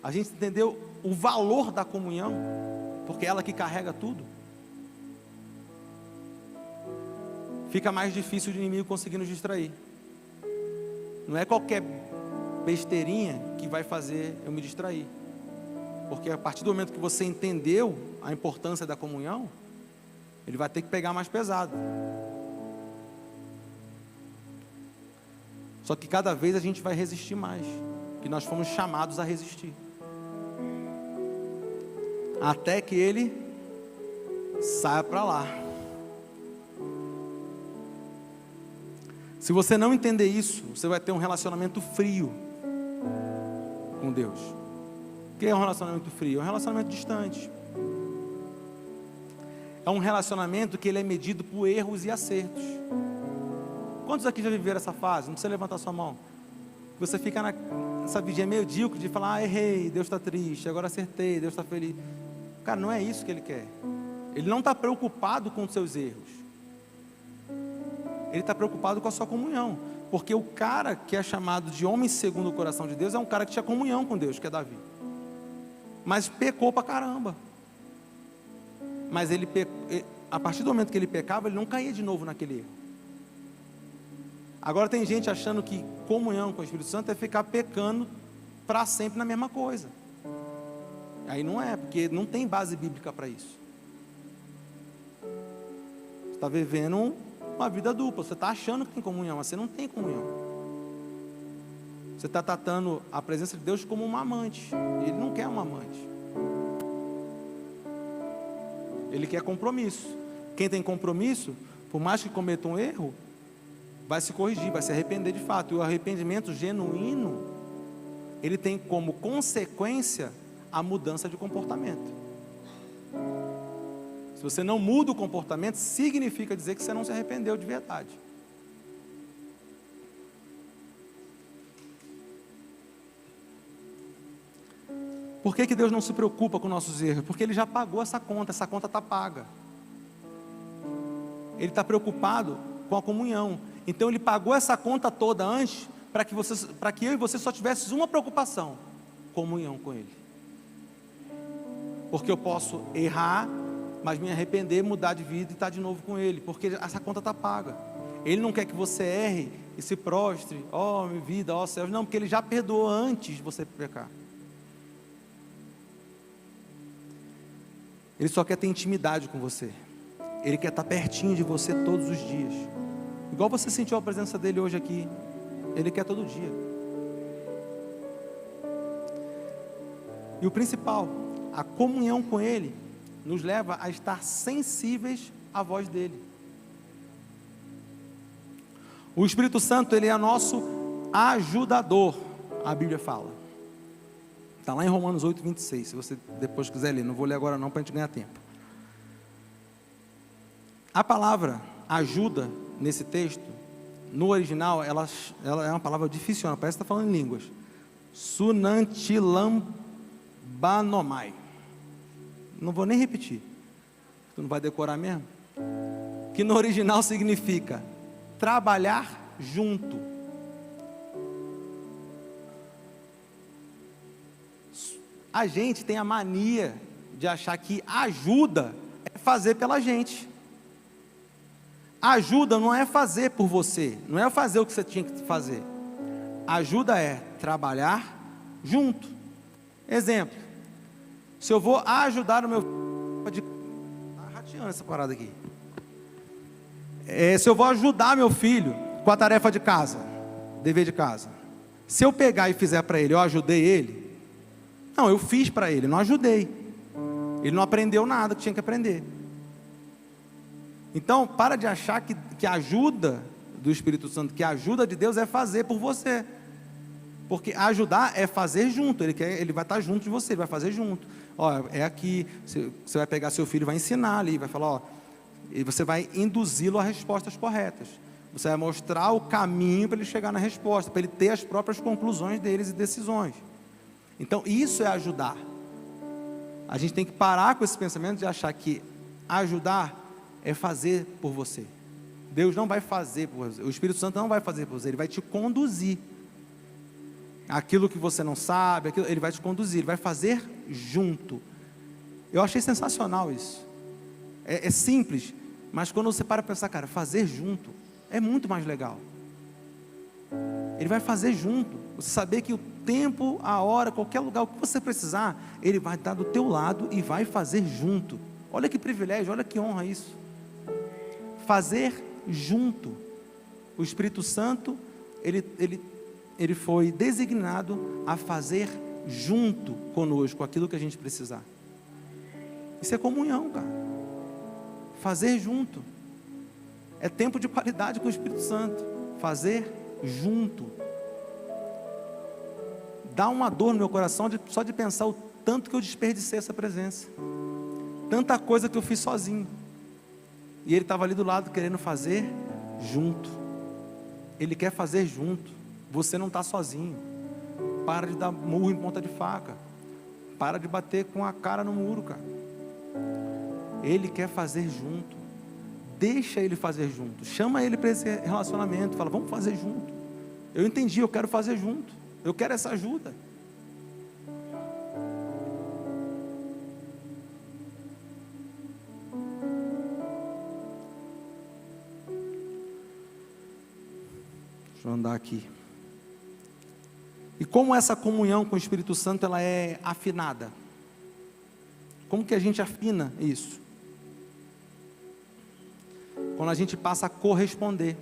a gente entendeu o valor da comunhão, porque é ela que carrega tudo, fica mais difícil o inimigo conseguir nos distrair. Não é qualquer besteirinha que vai fazer eu me distrair, porque a partir do momento que você entendeu a importância da comunhão, ele vai ter que pegar mais pesado. Só que cada vez a gente vai resistir mais, que nós fomos chamados a resistir, até que ele saia para lá. Se você não entender isso, você vai ter um relacionamento frio com Deus. O que é um relacionamento frio? É um relacionamento distante. É um relacionamento que ele é medido por erros e acertos. Quantos aqui já viveram essa fase? Não precisa levantar sua mão. Você fica nessa vidinha medíocre de falar, errei, Deus está triste, agora acertei, Deus está feliz. Cara, não é isso que ele quer. Ele não está preocupado com os seus erros. Ele está preocupado com a sua comunhão. Porque o cara que é chamado de homem segundo o coração de Deus é um cara que tinha comunhão com Deus, que é Davi. Mas pecou pra caramba. Mas a partir do momento que ele pecava, ele não caía de novo naquele erro. Agora tem gente achando que comunhão com o Espírito Santo é ficar pecando para sempre na mesma coisa. Aí não é, porque não tem base bíblica para isso. Você está vivendo uma vida dupla. Você está achando que tem comunhão, mas você não tem comunhão. Você está tratando a presença de Deus como uma amante. Ele não quer uma amante. Ele quer compromisso. Quem tem compromisso, por mais que cometa um erro, vai se corrigir, vai se arrepender de fato. E o arrependimento genuíno, ele tem como consequência a mudança de comportamento. Se você não muda o comportamento, significa dizer que você não se arrependeu de verdade. Por que Deus não se preocupa com nossos erros? Porque Ele já pagou essa conta está paga. Ele está preocupado com a comunhão. Então Ele pagou essa conta toda antes, para que eu e você só tivéssemos uma preocupação: comunhão com Ele. Porque eu posso errar, mas me arrepender, mudar de vida e estar de novo com Ele, porque essa conta está paga. Ele não quer que você erre e se prostre, ó minha vida, ó céus, não, porque Ele já perdoou antes de você pecar. Ele só quer ter intimidade com você. Ele quer estar pertinho de você todos os dias. Igual você sentiu a presença dEle hoje aqui. Ele quer todo dia. E o principal, a comunhão com Ele nos leva a estar sensíveis à voz dEle. O Espírito Santo, Ele é nosso ajudador, a Bíblia fala. Está lá em Romanos 8, 26, se você depois quiser ler. Não vou ler agora não, para a gente ganhar tempo. A palavra ajuda, nesse texto, no original, ela é uma palavra difícil, parece que está falando em línguas. Sunantilambanomai. Não vou nem repetir. Tu não vai decorar mesmo? Que no original significa trabalhar junto. A gente tem a mania de achar que ajuda é fazer pela gente. Ajuda não é fazer por você, não é fazer o que você tinha que fazer. Ajuda é trabalhar junto. Exemplo, se eu vou ajudar o meu filho, está rateando essa parada aqui. Se eu vou ajudar meu filho com a tarefa de casa, dever de casa, se eu pegar e fizer para ele, eu ajudei ele? Não, eu fiz para ele, não ajudei. Ele não aprendeu nada que tinha que aprender. Então, para de achar que a ajuda do Espírito Santo, que a ajuda de Deus é fazer por você. Porque ajudar é fazer junto. Ele vai estar junto de você, ele vai fazer junto. Ó, é aqui, você vai pegar seu filho e vai ensinar ali, vai falar, ó, e você vai induzi-lo a respostas corretas. Você vai mostrar o caminho para ele chegar na resposta, para ele ter as próprias conclusões deles e decisões. Então, isso é ajudar. A gente tem que parar com esse pensamento de achar que ajudar é fazer por você. Deus não vai fazer por você, o Espírito Santo não vai fazer por você, Ele vai te conduzir. Aquilo que você não sabe, Ele vai te conduzir, Ele vai fazer junto. Eu achei sensacional isso. É simples, mas quando você para pensar, cara, fazer junto é muito mais legal. Ele vai fazer junto. Você saber que o tempo, a hora, qualquer lugar, o que você precisar, Ele vai estar do teu lado e vai fazer junto. Olha que privilégio, olha que honra isso. Fazer junto. O Espírito Santo, ele foi designado a fazer junto conosco aquilo que a gente precisar. Isso é comunhão, cara. Fazer junto. É tempo de qualidade com o Espírito Santo. Fazer junto. Dá uma dor no meu coração só de pensar o tanto que eu desperdicei essa presença. Tanta coisa que eu fiz sozinho. E Ele estava ali do lado querendo fazer junto. Ele quer fazer junto. Você não está sozinho. Para de dar murro em ponta de faca. Para de bater com a cara no muro, cara. Ele quer fazer junto. Deixa Ele fazer junto. Chama Ele para esse relacionamento. Fala, vamos fazer junto. Eu entendi, eu quero fazer junto. Eu quero essa ajuda. Deixa eu andar aqui. E como essa comunhão com o Espírito Santo ela é afinada? Como que a gente afina isso? Quando a gente passa a corresponder.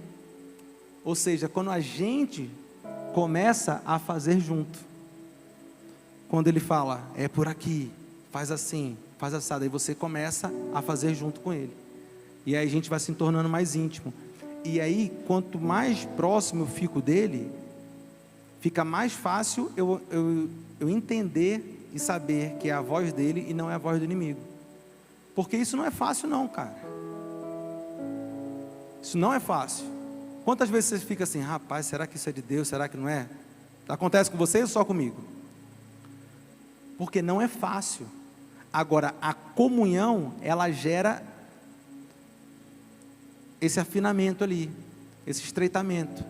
Ou seja, quando a gente começa a fazer junto. Quando Ele fala, é por aqui, faz assim, faz assado. Aí você começa a fazer junto com Ele. E aí a gente vai se tornando mais íntimo. E aí, quanto mais próximo eu fico dEle, fica mais fácil eu entender e saber que é a voz dEle e não é a voz do inimigo. Porque isso não é fácil não, cara. Isso não é fácil. Quantas vezes você fica assim, rapaz, será que isso é de Deus? Será que não é? Acontece com você ou só comigo? Porque não é fácil. Agora, a comunhão, ela gera esse afinamento ali, esse estreitamento,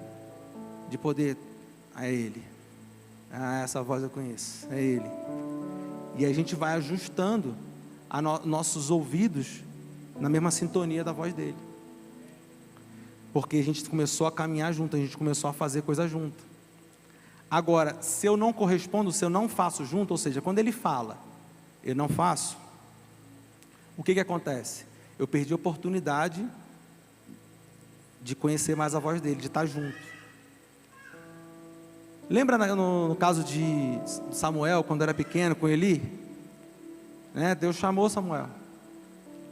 de poder, é Ele. Essa voz eu conheço, é Ele. E a gente vai ajustando nossos ouvidos na mesma sintonia da voz dEle. Porque a gente começou a caminhar junto, a gente começou a fazer coisa junto. Agora, se eu não correspondo, se eu não faço junto, ou seja, quando Ele fala, eu não faço, o que acontece? Eu perdi a oportunidade de conhecer mais a voz dEle, de estar junto. Lembra no caso de Samuel, quando era pequeno, com Eli? Né? Deus chamou Samuel.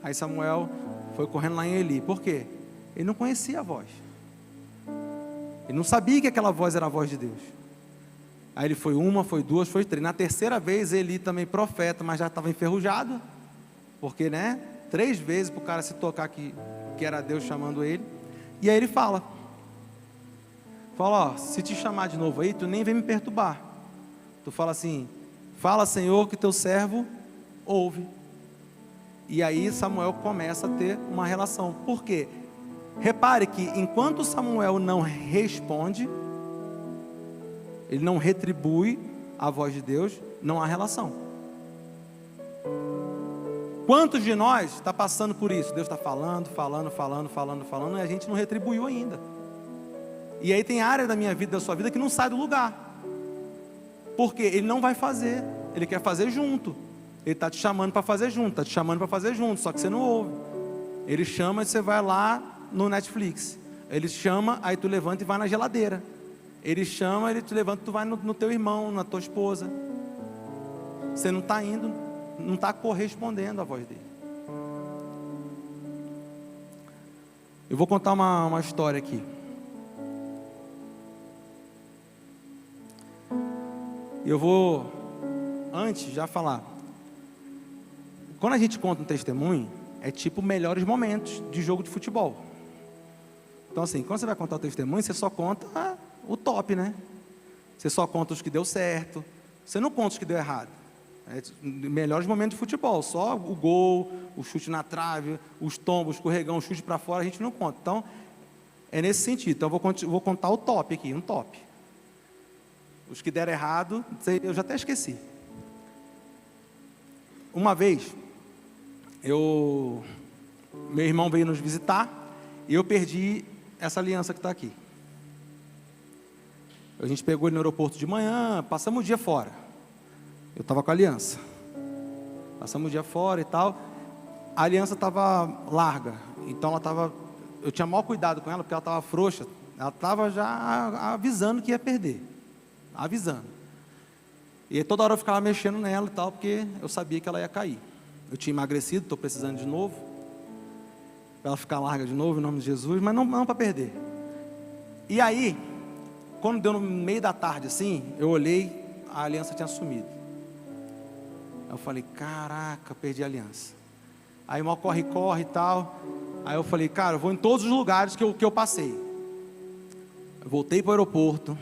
Aí Samuel foi correndo lá em Eli. Por quê? Ele não conhecia a voz. Ele não sabia que aquela voz era a voz de Deus. Aí ele foi uma, foi duas, foi três. Na terceira vez, Eli também profeta, mas já estava enferrujado. Porque, 3 vezes para o cara se tocar que era Deus chamando ele. E aí ele fala, se te chamar de novo aí, tu nem vem me perturbar. Tu fala assim, fala Senhor que teu servo ouve. E aí Samuel começa a ter uma relação. Por quê? Repare que enquanto Samuel não responde, ele não retribui a voz de Deus, não há relação. Quantos de nós está passando por isso? Deus está falando, e a gente não retribuiu ainda. E aí tem área da minha vida, da sua vida, que não sai do lugar. Porque Ele não vai fazer, Ele quer fazer junto. Ele está te chamando para fazer junto, só que você não ouve. Ele chama e você vai lá no Netflix. Ele chama, aí tu levanta e vai na geladeira. Ele chama, ele te levanta e tu vai no teu irmão, na tua esposa. Você não está indo, não está correspondendo à voz dele. Eu vou contar uma história aqui. Eu vou, antes, já falar. Quando a gente conta um testemunho, é tipo melhores momentos de jogo de futebol. Então assim, quando você vai contar o testemunho, você só conta o top, né? Você só conta os que deu certo. Você não conta os que deu errado. É melhores momentos de futebol. Só o gol, o chute na trave, os tombos, o escorregão, o chute para fora, a gente não conta. Então, É nesse sentido. Então eu vou contar o top aqui, um top. Os que deram errado, eu já até esqueci. Uma vez, meu irmão veio nos visitar e eu perdi essa aliança que está aqui. A gente pegou ele no aeroporto de manhã, passamos o dia fora. Eu estava com a aliança. Passamos o dia fora e tal. A aliança estava larga, então eu tinha maior cuidado com ela, porque ela estava frouxa. Ela estava já avisando que ia perder. Avisando. E toda hora eu ficava mexendo nela e tal, porque eu sabia que ela ia cair. Eu tinha emagrecido, estou precisando de novo. Para ela ficar larga de novo, em nome de Jesus, mas não para perder. E aí, quando deu no meio da tarde assim, eu olhei, a aliança tinha sumido. Aí eu falei, caraca, perdi a aliança. Aí mal corre e tal. Aí eu falei, cara, eu vou em todos os lugares que eu passei. Eu voltei para o aeroporto.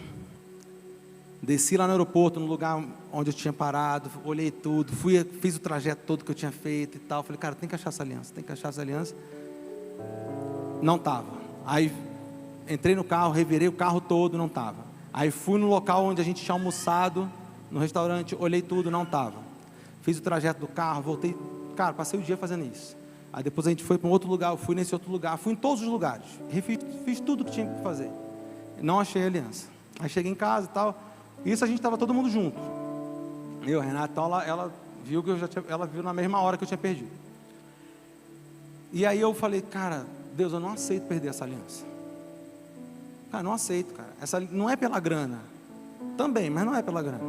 Desci lá no aeroporto, no lugar onde eu tinha parado. Olhei tudo, fiz o trajeto todo que eu tinha feito e tal. Falei, cara, tem que achar essa aliança, tem que achar essa aliança. Não estava. Aí entrei no carro, revirei o carro todo, não estava. Aí fui no local onde a gente tinha almoçado, no restaurante, olhei tudo, não estava. Fiz o trajeto do carro, voltei. Cara, passei o dia fazendo isso. Aí depois a gente foi para um outro lugar, eu fui nesse outro lugar, fui em todos os lugares. Fiz tudo que tinha que fazer. Não achei a aliança. Aí cheguei em casa e tal. Isso a gente estava todo mundo junto. Eu, Renata, então ela viu que ela viu na mesma hora que eu tinha perdido. E aí eu falei, cara, Deus, eu não aceito perder essa aliança. Cara, não aceito, cara. Essa não é pela grana. Também, mas não é pela grana.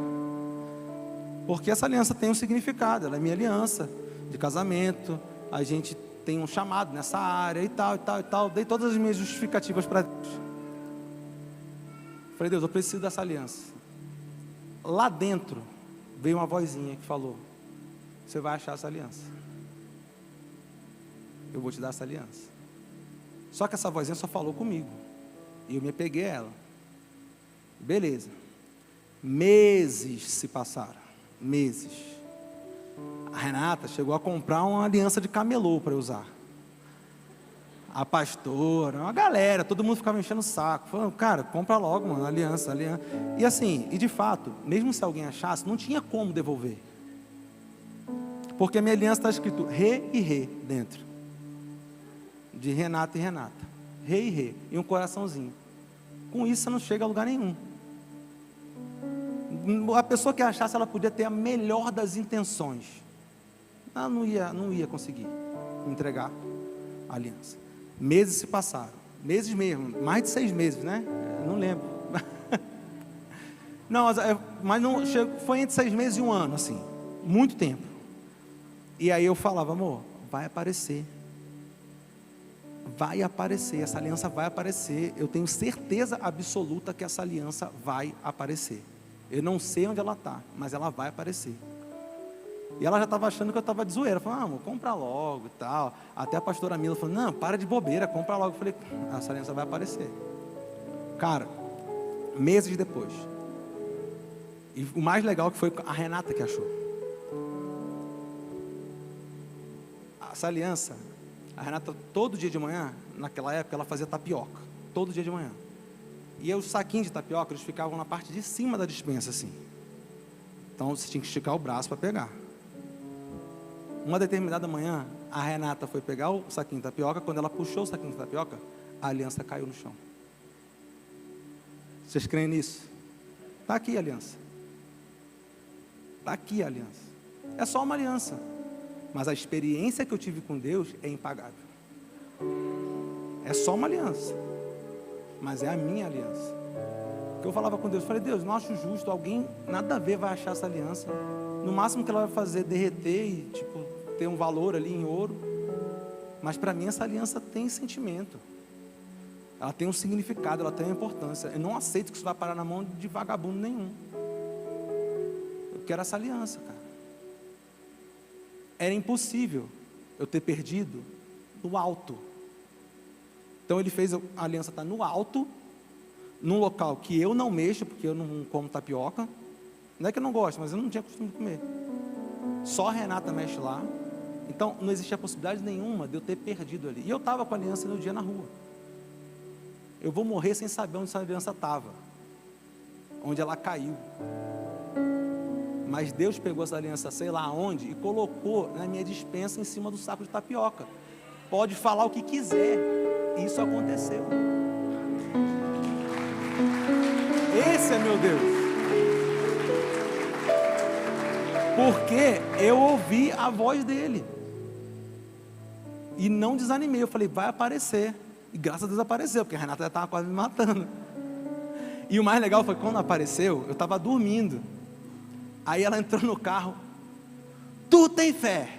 Porque essa aliança tem um significado, ela é minha aliança de casamento, a gente tem um chamado nessa área e tal, e tal, e tal. Dei todas as minhas justificativas para Deus. Falei, Deus, eu preciso dessa aliança. Lá dentro veio uma vozinha que falou, você vai achar essa aliança. Eu vou te dar essa aliança. Só que essa vozinha só falou comigo. E eu me apeguei a ela. Beleza. Meses se passaram. Meses. A Renata chegou a comprar uma aliança de camelô para eu usar. A pastora, uma galera, todo mundo ficava enchendo o saco. Falando, cara, compra logo, mano, aliança. E assim, e de fato, mesmo se alguém achasse, não tinha como devolver. Porque a minha aliança está escrito Rê e Rê dentro. De Renata e Renata. Rê e Rê. E um coraçãozinho. Com isso você não chega a lugar nenhum. A pessoa que achasse, ela podia ter a melhor das intenções. Ela não ia conseguir entregar a aliança. Meses se passaram. Meses mesmo. Mais de 6 meses, né? Não lembro. Não, mas não, foi entre 6 meses e 1 ano, assim. Muito tempo. E aí eu falava, amor, vai aparecer. Vai aparecer, essa aliança vai aparecer. Eu tenho certeza absoluta que essa aliança vai aparecer. Eu não sei onde ela está, mas ela vai aparecer. E ela já estava achando que eu estava de zoeira. Falei, amor, compra logo e tal. Até a pastora Mila falou, não, para de bobeira, compra logo. Eu falei, essa aliança vai aparecer. Cara, meses depois. E o mais legal que foi a Renata que achou. Essa aliança, a Renata todo dia de manhã, naquela época, ela fazia tapioca. Todo dia de manhã. E os saquinhos de tapioca, eles ficavam na parte de cima da despensa, assim. Então, você tinha que esticar o braço para pegar. Uma determinada manhã, a Renata foi pegar o saquinho de tapioca. Quando ela puxou o saquinho de tapioca, a aliança caiu no chão. Vocês creem nisso? Está aqui a aliança. Está aqui a aliança. É só uma aliança. Mas a experiência que eu tive com Deus é impagável. É só uma aliança. Mas é a minha aliança. Porque eu falava com Deus, falei, Deus, não acho justo, alguém, nada a ver, vai achar essa aliança. No máximo que ela vai fazer, derreter e, tipo, ter um valor ali em ouro. Mas para mim essa aliança tem sentimento. Ela tem um significado, ela tem uma importância. Eu não aceito que isso vá parar na mão de vagabundo nenhum. Eu quero essa aliança, cara. Era impossível eu ter perdido no alto. Então ele fez a aliança estar no alto, num local que eu não mexo, porque eu não como tapioca. Não é que eu não gosto, mas eu não tinha costume de comer. Só a Renata mexe lá. Então não existia possibilidade nenhuma de eu ter perdido ali. E eu estava com a aliança no dia na rua. eu vou morrer sem saber onde essa aliança estava, onde ela caiu. Mas Deus pegou essa aliança, sei lá onde, e colocou na minha despensa em cima do saco de tapioca. Pode falar o que quiser, isso aconteceu. Esse é meu Deus. Porque eu ouvi a voz dele e não desanimei. Eu falei, vai aparecer. E graças a Deus apareceu, porque a Renata já estava quase me matando. E o mais legal foi que quando apareceu, eu estava dormindo. Aí ela entrou no carro. Tu tem fé,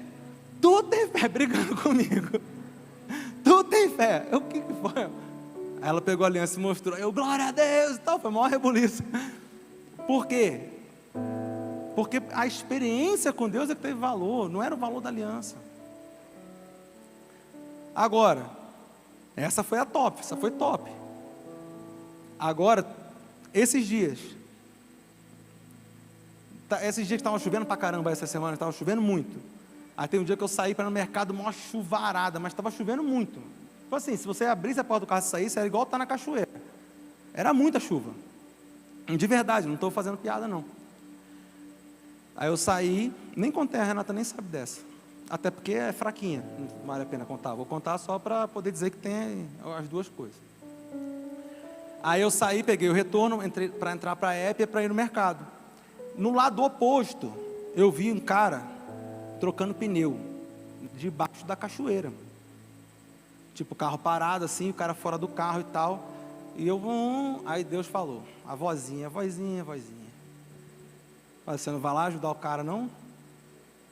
brigando comigo. Tu tem fé. O que foi? Aí ela pegou a aliança e mostrou. Eu, glória a Deus e tal. Foi o maior rebuliço. Por quê? Porque a experiência com Deus é que teve valor, não era o valor da aliança. Agora, essa foi a top, essa foi top. Agora, esses dias que estavam chovendo pra caramba essa semana, estava chovendo muito. Aí tem um dia que eu saí para ir no mercado, uma chuvarada, mas estava chovendo muito. Tipo assim, se você abrisse a porta do carro e saísse, era igual estar na cachoeira. Era muita chuva. De verdade, não estou fazendo piada não. Aí eu saí, nem contei, a Renata nem sabe dessa. Até porque é fraquinha, não vale a pena contar. Vou contar só para poder dizer que tem as duas coisas. Aí eu saí, peguei o retorno, para entrar para a Épia para ir no mercado. No lado oposto, eu vi um cara trocando pneu, debaixo da cachoeira. Tipo, o carro parado assim, o cara fora do carro e tal. E eu, aí Deus falou, a vozinha. Você não vai lá ajudar o cara, não?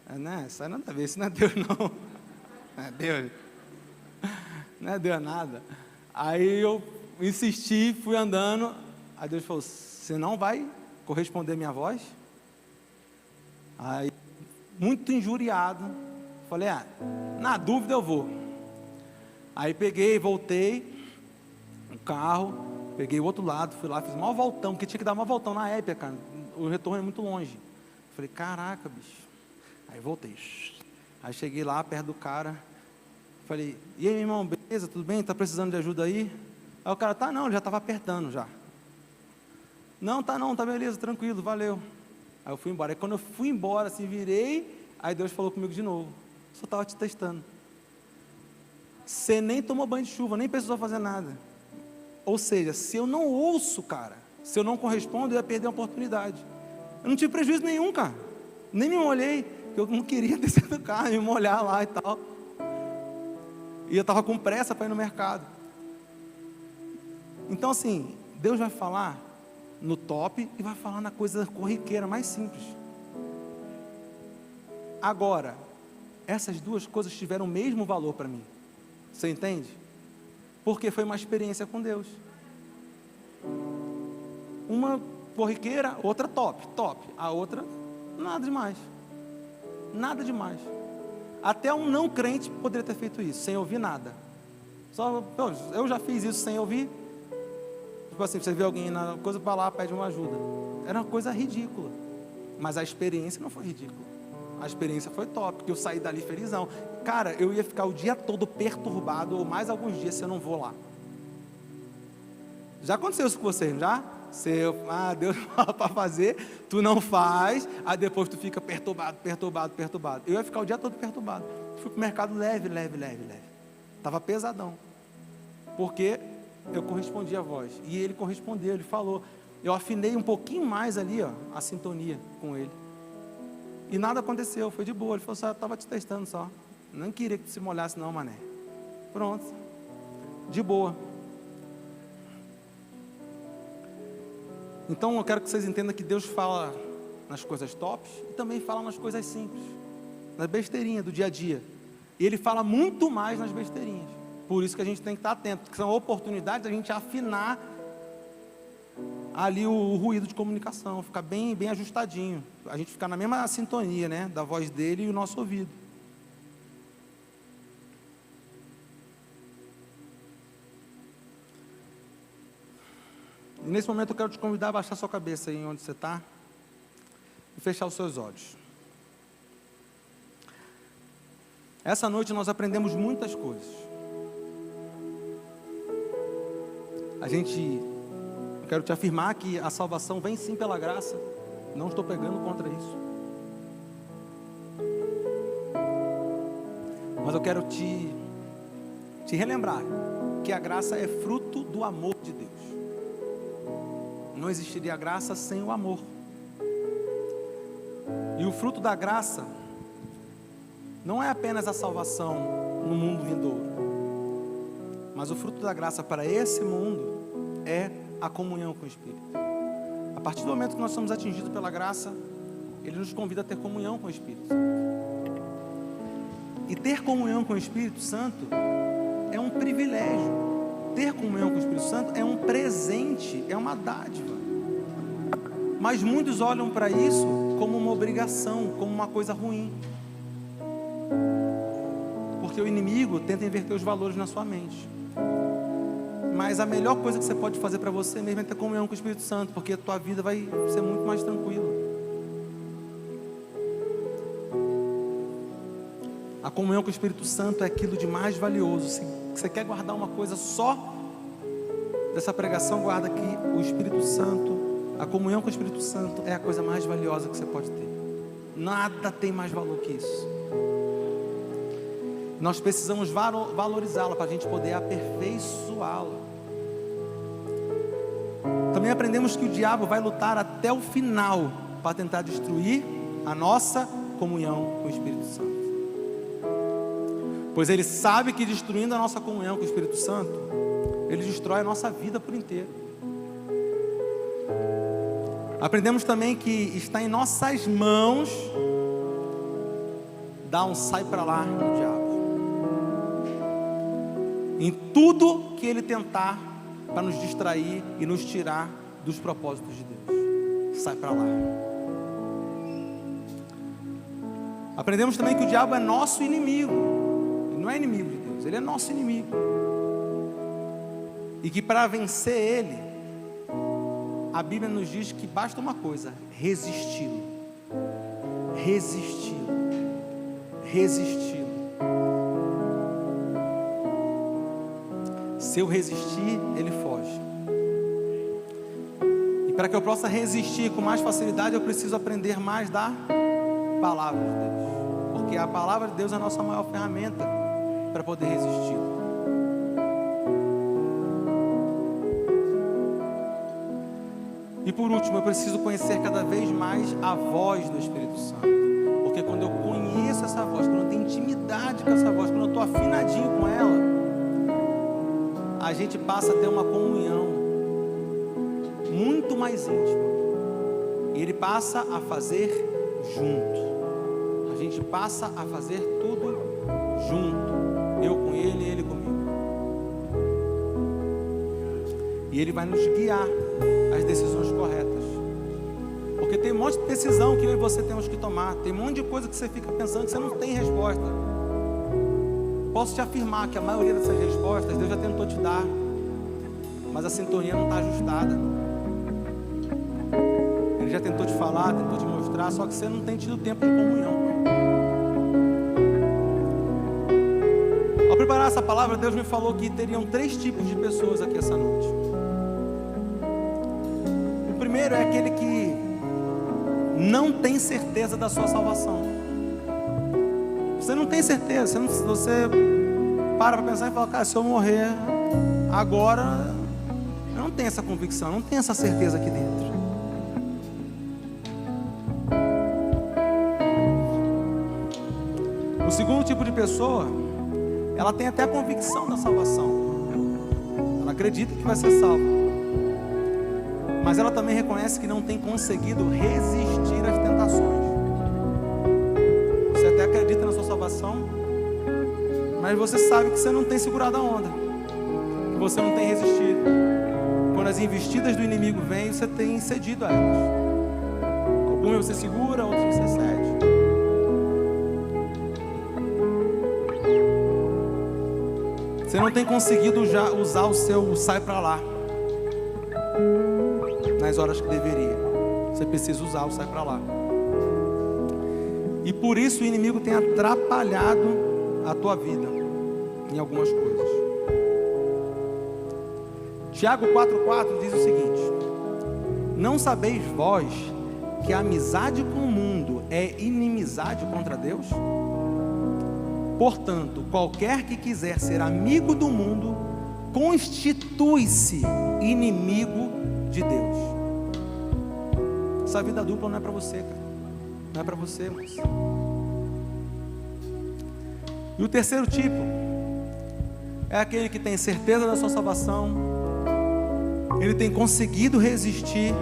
Né? Isso aí nada a ver, isso não é Deus, não. Não é Deus. Não é Deus nada. Aí eu insisti, fui andando. Aí Deus falou, você não vai corresponder à minha voz? Aí, muito injuriado, falei, na dúvida eu vou. Aí peguei, voltei, o carro, peguei o outro lado, fui lá, fiz um maior voltão, porque tinha que dar uma voltão na Épia, cara. O retorno é muito longe. Falei, caraca, bicho. Aí voltei. Aí cheguei lá, perto do cara. Falei, e aí, meu irmão, beleza, tudo bem? Tá precisando de ajuda aí? Aí o cara, tá não, ele já estava apertando já. Não, tá beleza, tranquilo, valeu. Aí eu fui embora. Aí quando eu fui embora, assim, virei, aí Deus falou comigo de novo. Só estava te testando. Você nem tomou banho de chuva, nem precisou fazer nada. Ou seja, se eu não ouço, cara, se eu não correspondo, eu ia perder a oportunidade. Eu não tive prejuízo nenhum, cara. Nem me molhei, porque eu não queria descer do carro, me molhar lá e tal. E eu estava com pressa para ir no mercado. Então assim, Deus vai falar no top e vai falar na coisa corriqueira, mais simples. Agora, essas duas coisas tiveram o mesmo valor para mim. Você entende? Porque foi uma experiência com Deus. Uma corriqueira, outra top. A outra, nada demais. Nada demais. Até um não crente poderia ter feito isso, sem ouvir nada. Só, eu já fiz isso sem ouvir. Tipo assim, você vê alguém na coisa, para lá, pede uma ajuda. Era uma coisa ridícula. Mas a experiência não foi ridícula. A experiência foi top, porque eu saí dali felizão. Cara, eu ia ficar o dia todo perturbado, ou mais alguns dias, se eu não vou lá. Já aconteceu isso com você, não já? Deus fala para fazer, tu não faz, aí depois tu fica perturbado. Eu ia ficar o dia todo perturbado. Fui pro mercado leve. Estava pesadão. Porque eu correspondi à voz. E ele correspondeu, ele falou. Eu afinei um pouquinho mais ali, ó, a sintonia com ele. E nada aconteceu, foi de boa. Ele falou, só estava te testando só. Não queria que tu se molhasse não, mané. Pronto. De boa. Então eu quero que vocês entendam que Deus fala nas coisas tops e também fala nas coisas simples, nas besteirinhas do dia a dia. E Ele fala muito mais nas besteirinhas. Por isso que a gente tem que estar atento, porque são oportunidades da gente afinar ali o ruído de comunicação, ficar bem ajustadinho, a gente ficar na mesma sintonia, né, da voz dele e o nosso ouvido. E nesse momento eu quero te convidar a baixar sua cabeça aí onde você está e fechar os seus olhos. Essa noite nós aprendemos muitas coisas. Eu quero te afirmar que a salvação vem sim pela graça. Não estou pegando contra isso. Mas eu quero te relembrar que a graça é fruto do amor de Deus. Não existiria graça sem o amor. E o fruto da graça não é apenas a salvação no mundo vindouro, mas o fruto da graça para esse mundo é a comunhão com o Espírito. A partir do momento que nós somos atingidos pela graça, Ele nos convida a ter comunhão com o Espírito Santo. E ter comunhão com o Espírito Santo é um privilégio. Ter comunhão com o Espírito Santo é um presente, é uma dádiva. Mas muitos olham para isso como uma obrigação, como uma coisa ruim. Porque o inimigo tenta inverter os valores na sua mente. Mas a melhor coisa que você pode fazer para você mesmo é ter comunhão com o Espírito Santo, porque a tua vida vai ser muito mais tranquila. A comunhão com o Espírito Santo é aquilo de mais valioso. Se você quer guardar uma coisa só dessa pregação, guarda que o Espírito Santo, a comunhão com o Espírito Santo é a coisa mais valiosa que você pode ter. Nada tem mais valor que isso. Nós precisamos valorizá-la para a gente poder aperfeiçoá-la. Também aprendemos que o diabo vai lutar até o final para tentar destruir a nossa comunhão com o Espírito Santo. Pois ele sabe que destruindo a nossa comunhão com o Espírito Santo, ele destrói a nossa vida por inteiro. Aprendemos também que está em nossas mãos dar um sai para lá no diabo. Em tudo que ele tentar para nos distrair e nos tirar dos propósitos de Deus, sai para lá. Aprendemos também que o diabo é nosso inimigo. Ele não é inimigo de Deus, ele é nosso inimigo. E que para vencer ele, a Bíblia nos diz que basta uma coisa: resisti-lo. Resisti-lo. Resisti-lo. Se eu resistir, ele foge. E para que eu possa resistir com mais facilidade, eu preciso aprender mais da palavra de Deus. Porque a palavra de Deus é a nossa maior ferramenta para poder resistir. E por último, eu preciso conhecer cada vez mais a voz do Espírito Santo. Porque quando eu conheço essa voz, quando eu tenho intimidade com essa voz, quando eu estou afinadinho com ela, a gente passa a ter uma comunhão muito mais íntima. E ele passa a fazer junto. A gente passa a fazer tudo junto. Eu com ele e ele comigo. E ele vai nos guiar às decisões corretas. Porque tem um monte de decisão que eu e você temos que tomar. Tem um monte de coisa que você fica pensando que você não tem resposta. Posso te afirmar que a maioria dessas respostas Deus já tentou te dar, mas a sintonia não está ajustada. Ele já tentou te falar, tentou te mostrar, só que você não tem tido tempo de comunhão. Ao preparar essa palavra, Deus me falou que teriam 3 tipos de pessoas aqui essa noite. O primeiro é aquele que não tem certeza da sua salvação. Você não tem certeza, você para pensar e fala: cara, se eu morrer agora, eu não tenho essa convicção, não tenho essa certeza aqui dentro. O segundo tipo de pessoa, ela tem até a convicção da salvação, ela acredita que vai ser salva, mas ela também reconhece que não tem conseguido resistir às tentações. Você até acredita na sua salvação, mas você sabe que você não tem segurado a onda, que você não tem resistido. Quando as investidas do inimigo vêm, você tem cedido a elas. Algumas você segura, outras você cede. Você não tem conseguido já usar o seu sai pra lá nas horas que deveria. Você precisa usar o sai pra lá. E por isso o inimigo tem atrapalhado a tua vida em algumas coisas. Tiago 4,4 diz o seguinte: não sabeis vós que a amizade com o mundo é inimizade contra Deus? Portanto, qualquer que quiser ser amigo do mundo, constitui-se inimigo de Deus. Essa vida dupla não é para você, cara. Não é para você, moça. E o terceiro tipo é aquele que tem certeza da sua salvação, ele tem conseguido resistir,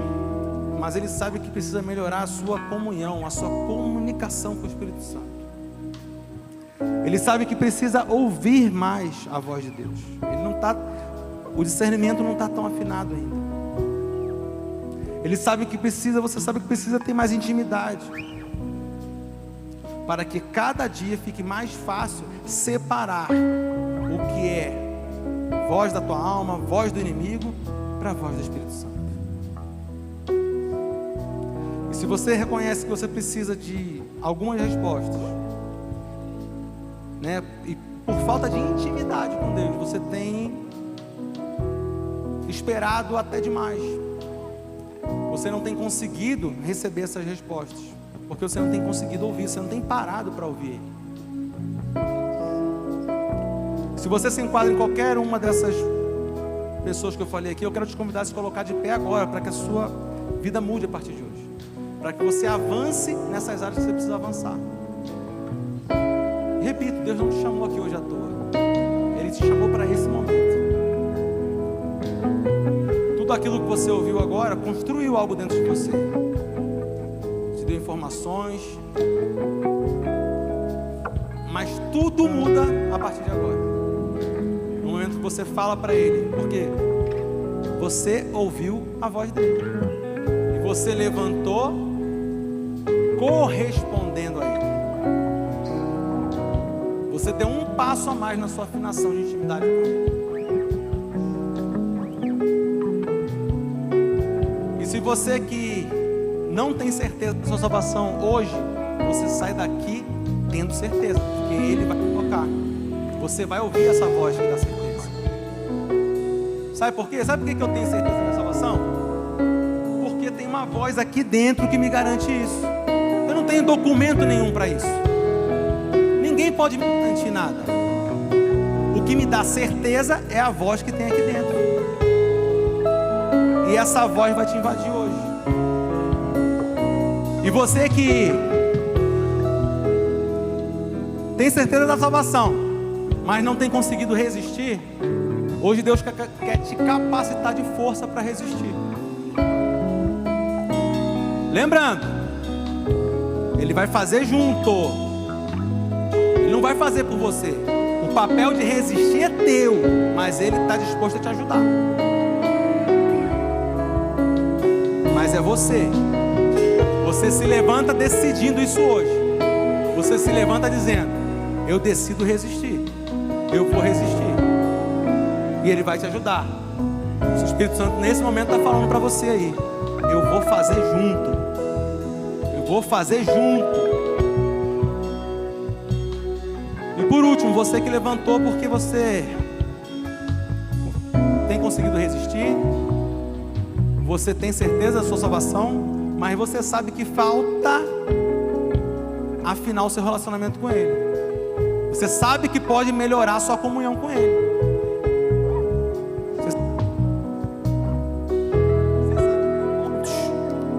mas ele sabe que precisa melhorar a sua comunhão, a sua comunicação com o Espírito Santo. Ele sabe que precisa ouvir mais a voz de Deus. O discernimento não está tão afinado ainda. Ele sabe que precisa, você sabe que precisa ter mais intimidade, para que cada dia fique mais fácil separar o que é voz da tua alma, voz do inimigo, para a voz do Espírito Santo. E se você reconhece que você precisa de algumas respostas, né, e por falta de intimidade com Deus, você tem esperado até demais, você não tem conseguido receber essas respostas, porque você não tem conseguido ouvir, você não tem parado para ouvir Ele. Se você se enquadra em qualquer uma dessas pessoas que eu falei aqui, eu quero te convidar a se colocar de pé agora, para que a sua vida mude a partir de hoje, para que você avance nessas áreas que você precisa avançar. E repito, Deus não te chamou aqui hoje à toa, Ele te chamou para esse momento. Tudo aquilo que você ouviu agora construiu algo dentro de você, te deu informações, mas tudo muda a partir de agora, no momento que você fala para Ele, porque você ouviu a voz dele e você levantou correspondendo a Ele. Você deu um passo a mais na sua afinação de intimidade com Ele. E se você que não tem certeza da sua salvação hoje, você sai daqui tendo certeza, porque Ele vai te tocar. Você vai ouvir essa voz que dá certeza. Sabe por quê? Sabe por que eu tenho certeza da minha salvação? Porque tem uma voz aqui dentro que me garante isso. Eu não tenho documento nenhum para isso. Ninguém pode me garantir nada. O que me dá certeza é a voz que tem aqui dentro. E essa voz vai te invadir hoje. E você que tem certeza da salvação, mas não tem conseguido resistir, hoje Deus quer te capacitar de força para resistir. Lembrando, Ele vai fazer junto, Ele não vai fazer por você. O papel de resistir é teu, mas Ele está disposto a te ajudar. Mas é você. Você se levanta decidindo isso hoje. Você se levanta dizendo: eu decido resistir, eu vou resistir, e Ele vai te ajudar. O Espírito Santo nesse momento está falando para você aí: eu vou fazer junto, eu vou fazer junto. E por último, você que levantou porque você tem conseguido resistir, você tem certeza da sua salvação, mas você sabe que falta afinar o seu relacionamento com Ele. Você sabe que pode melhorar a sua comunhão com Ele. Você sabe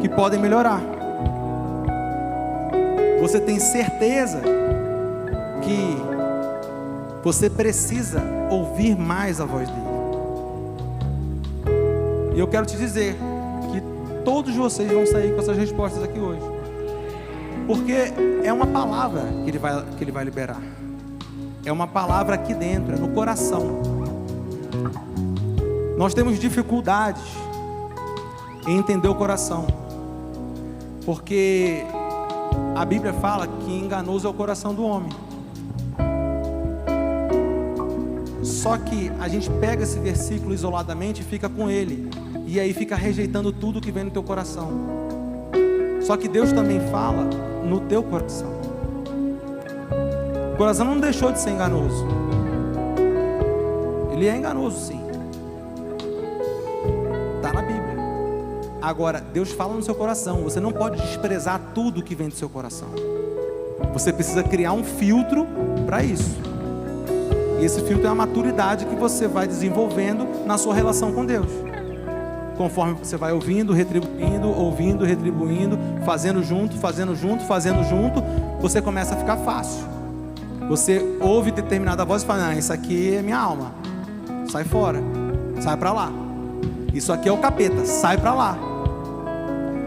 que podem melhorar. Você tem certeza que você precisa ouvir mais a voz dele. E eu quero te dizer que todos vocês vão sair com essas respostas aqui hoje, porque é uma palavra que ele vai liberar. É uma palavra aqui dentro, é no coração. Nós temos dificuldades em entender o coração, porque a Bíblia fala que enganoso é o coração do homem. Só que a gente pega esse versículo isoladamente e fica com ele, e aí fica rejeitando tudo que vem no teu coração. Só que Deus também fala no teu coração. O coração não deixou de ser enganoso. Ele é enganoso, sim. Agora, Deus fala no seu coração. Você não pode desprezar tudo que vem do seu coração. Você precisa criar um filtro para isso. E esse filtro é a maturidade que você vai desenvolvendo na sua relação com Deus. Conforme você vai ouvindo, retribuindo, fazendo junto, você começa a ficar fácil. Você ouve determinada voz e fala: isso aqui é minha alma, sai fora, sai para lá. Isso aqui é o capeta, sai para lá.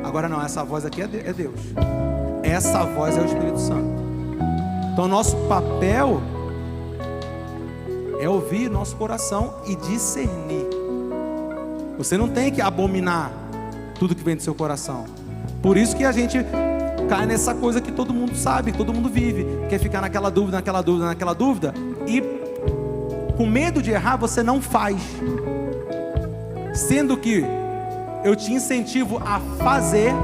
Agora não, essa voz aqui é Deus. Essa voz é o Espírito Santo. Então nosso papel é ouvir nosso coração e discernir. Você não tem que abominar tudo que vem do seu coração. Por isso que a gente cai nessa coisa que todo mundo sabe, que todo mundo vive. Quer ficar naquela dúvida. E com medo de errar, você não faz. Sendo que eu te incentivo a fazer.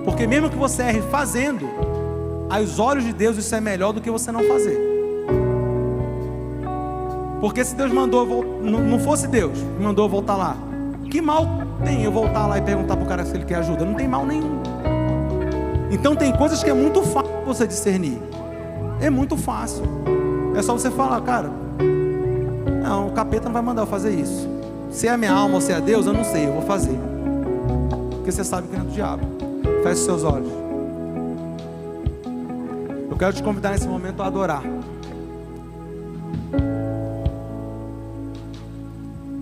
Porque mesmo que você erre fazendo, aos olhos de Deus isso é melhor do que você não fazer. Porque se Deus não fosse Deus que mandou eu voltar lá, que mal tem eu voltar lá e perguntar pro cara se ele quer ajuda? Não tem mal nenhum. Então tem coisas que é muito fácil você discernir. É muito fácil. É só você falar: cara, não, o capeta não vai mandar eu fazer isso. Se é a minha alma ou se é Deus, eu não sei, eu vou fazer. Porque você sabe que não é do diabo. Feche os seus olhos. Eu quero te convidar nesse momento a adorar.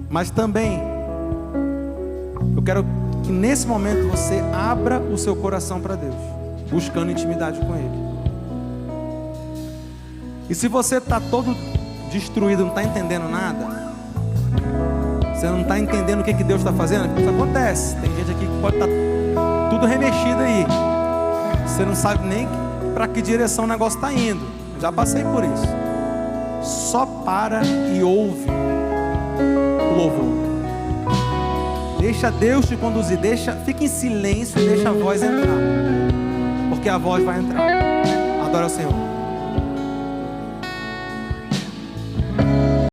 Mas também eu quero que nesse momento você abra o seu coração para Deus, buscando intimidade com Ele. E se você está todo destruído, não está entendendo nada, você não está entendendo o que Deus está fazendo, isso acontece. Tem gente aqui que pode estar tudo remexido aí. Você não sabe nem para que direção o negócio está indo. Já passei por isso. Só para e ouve o louvor. Deixa Deus te conduzir. Fica em silêncio e deixa a voz entrar. Porque a voz vai entrar. Adora o Senhor.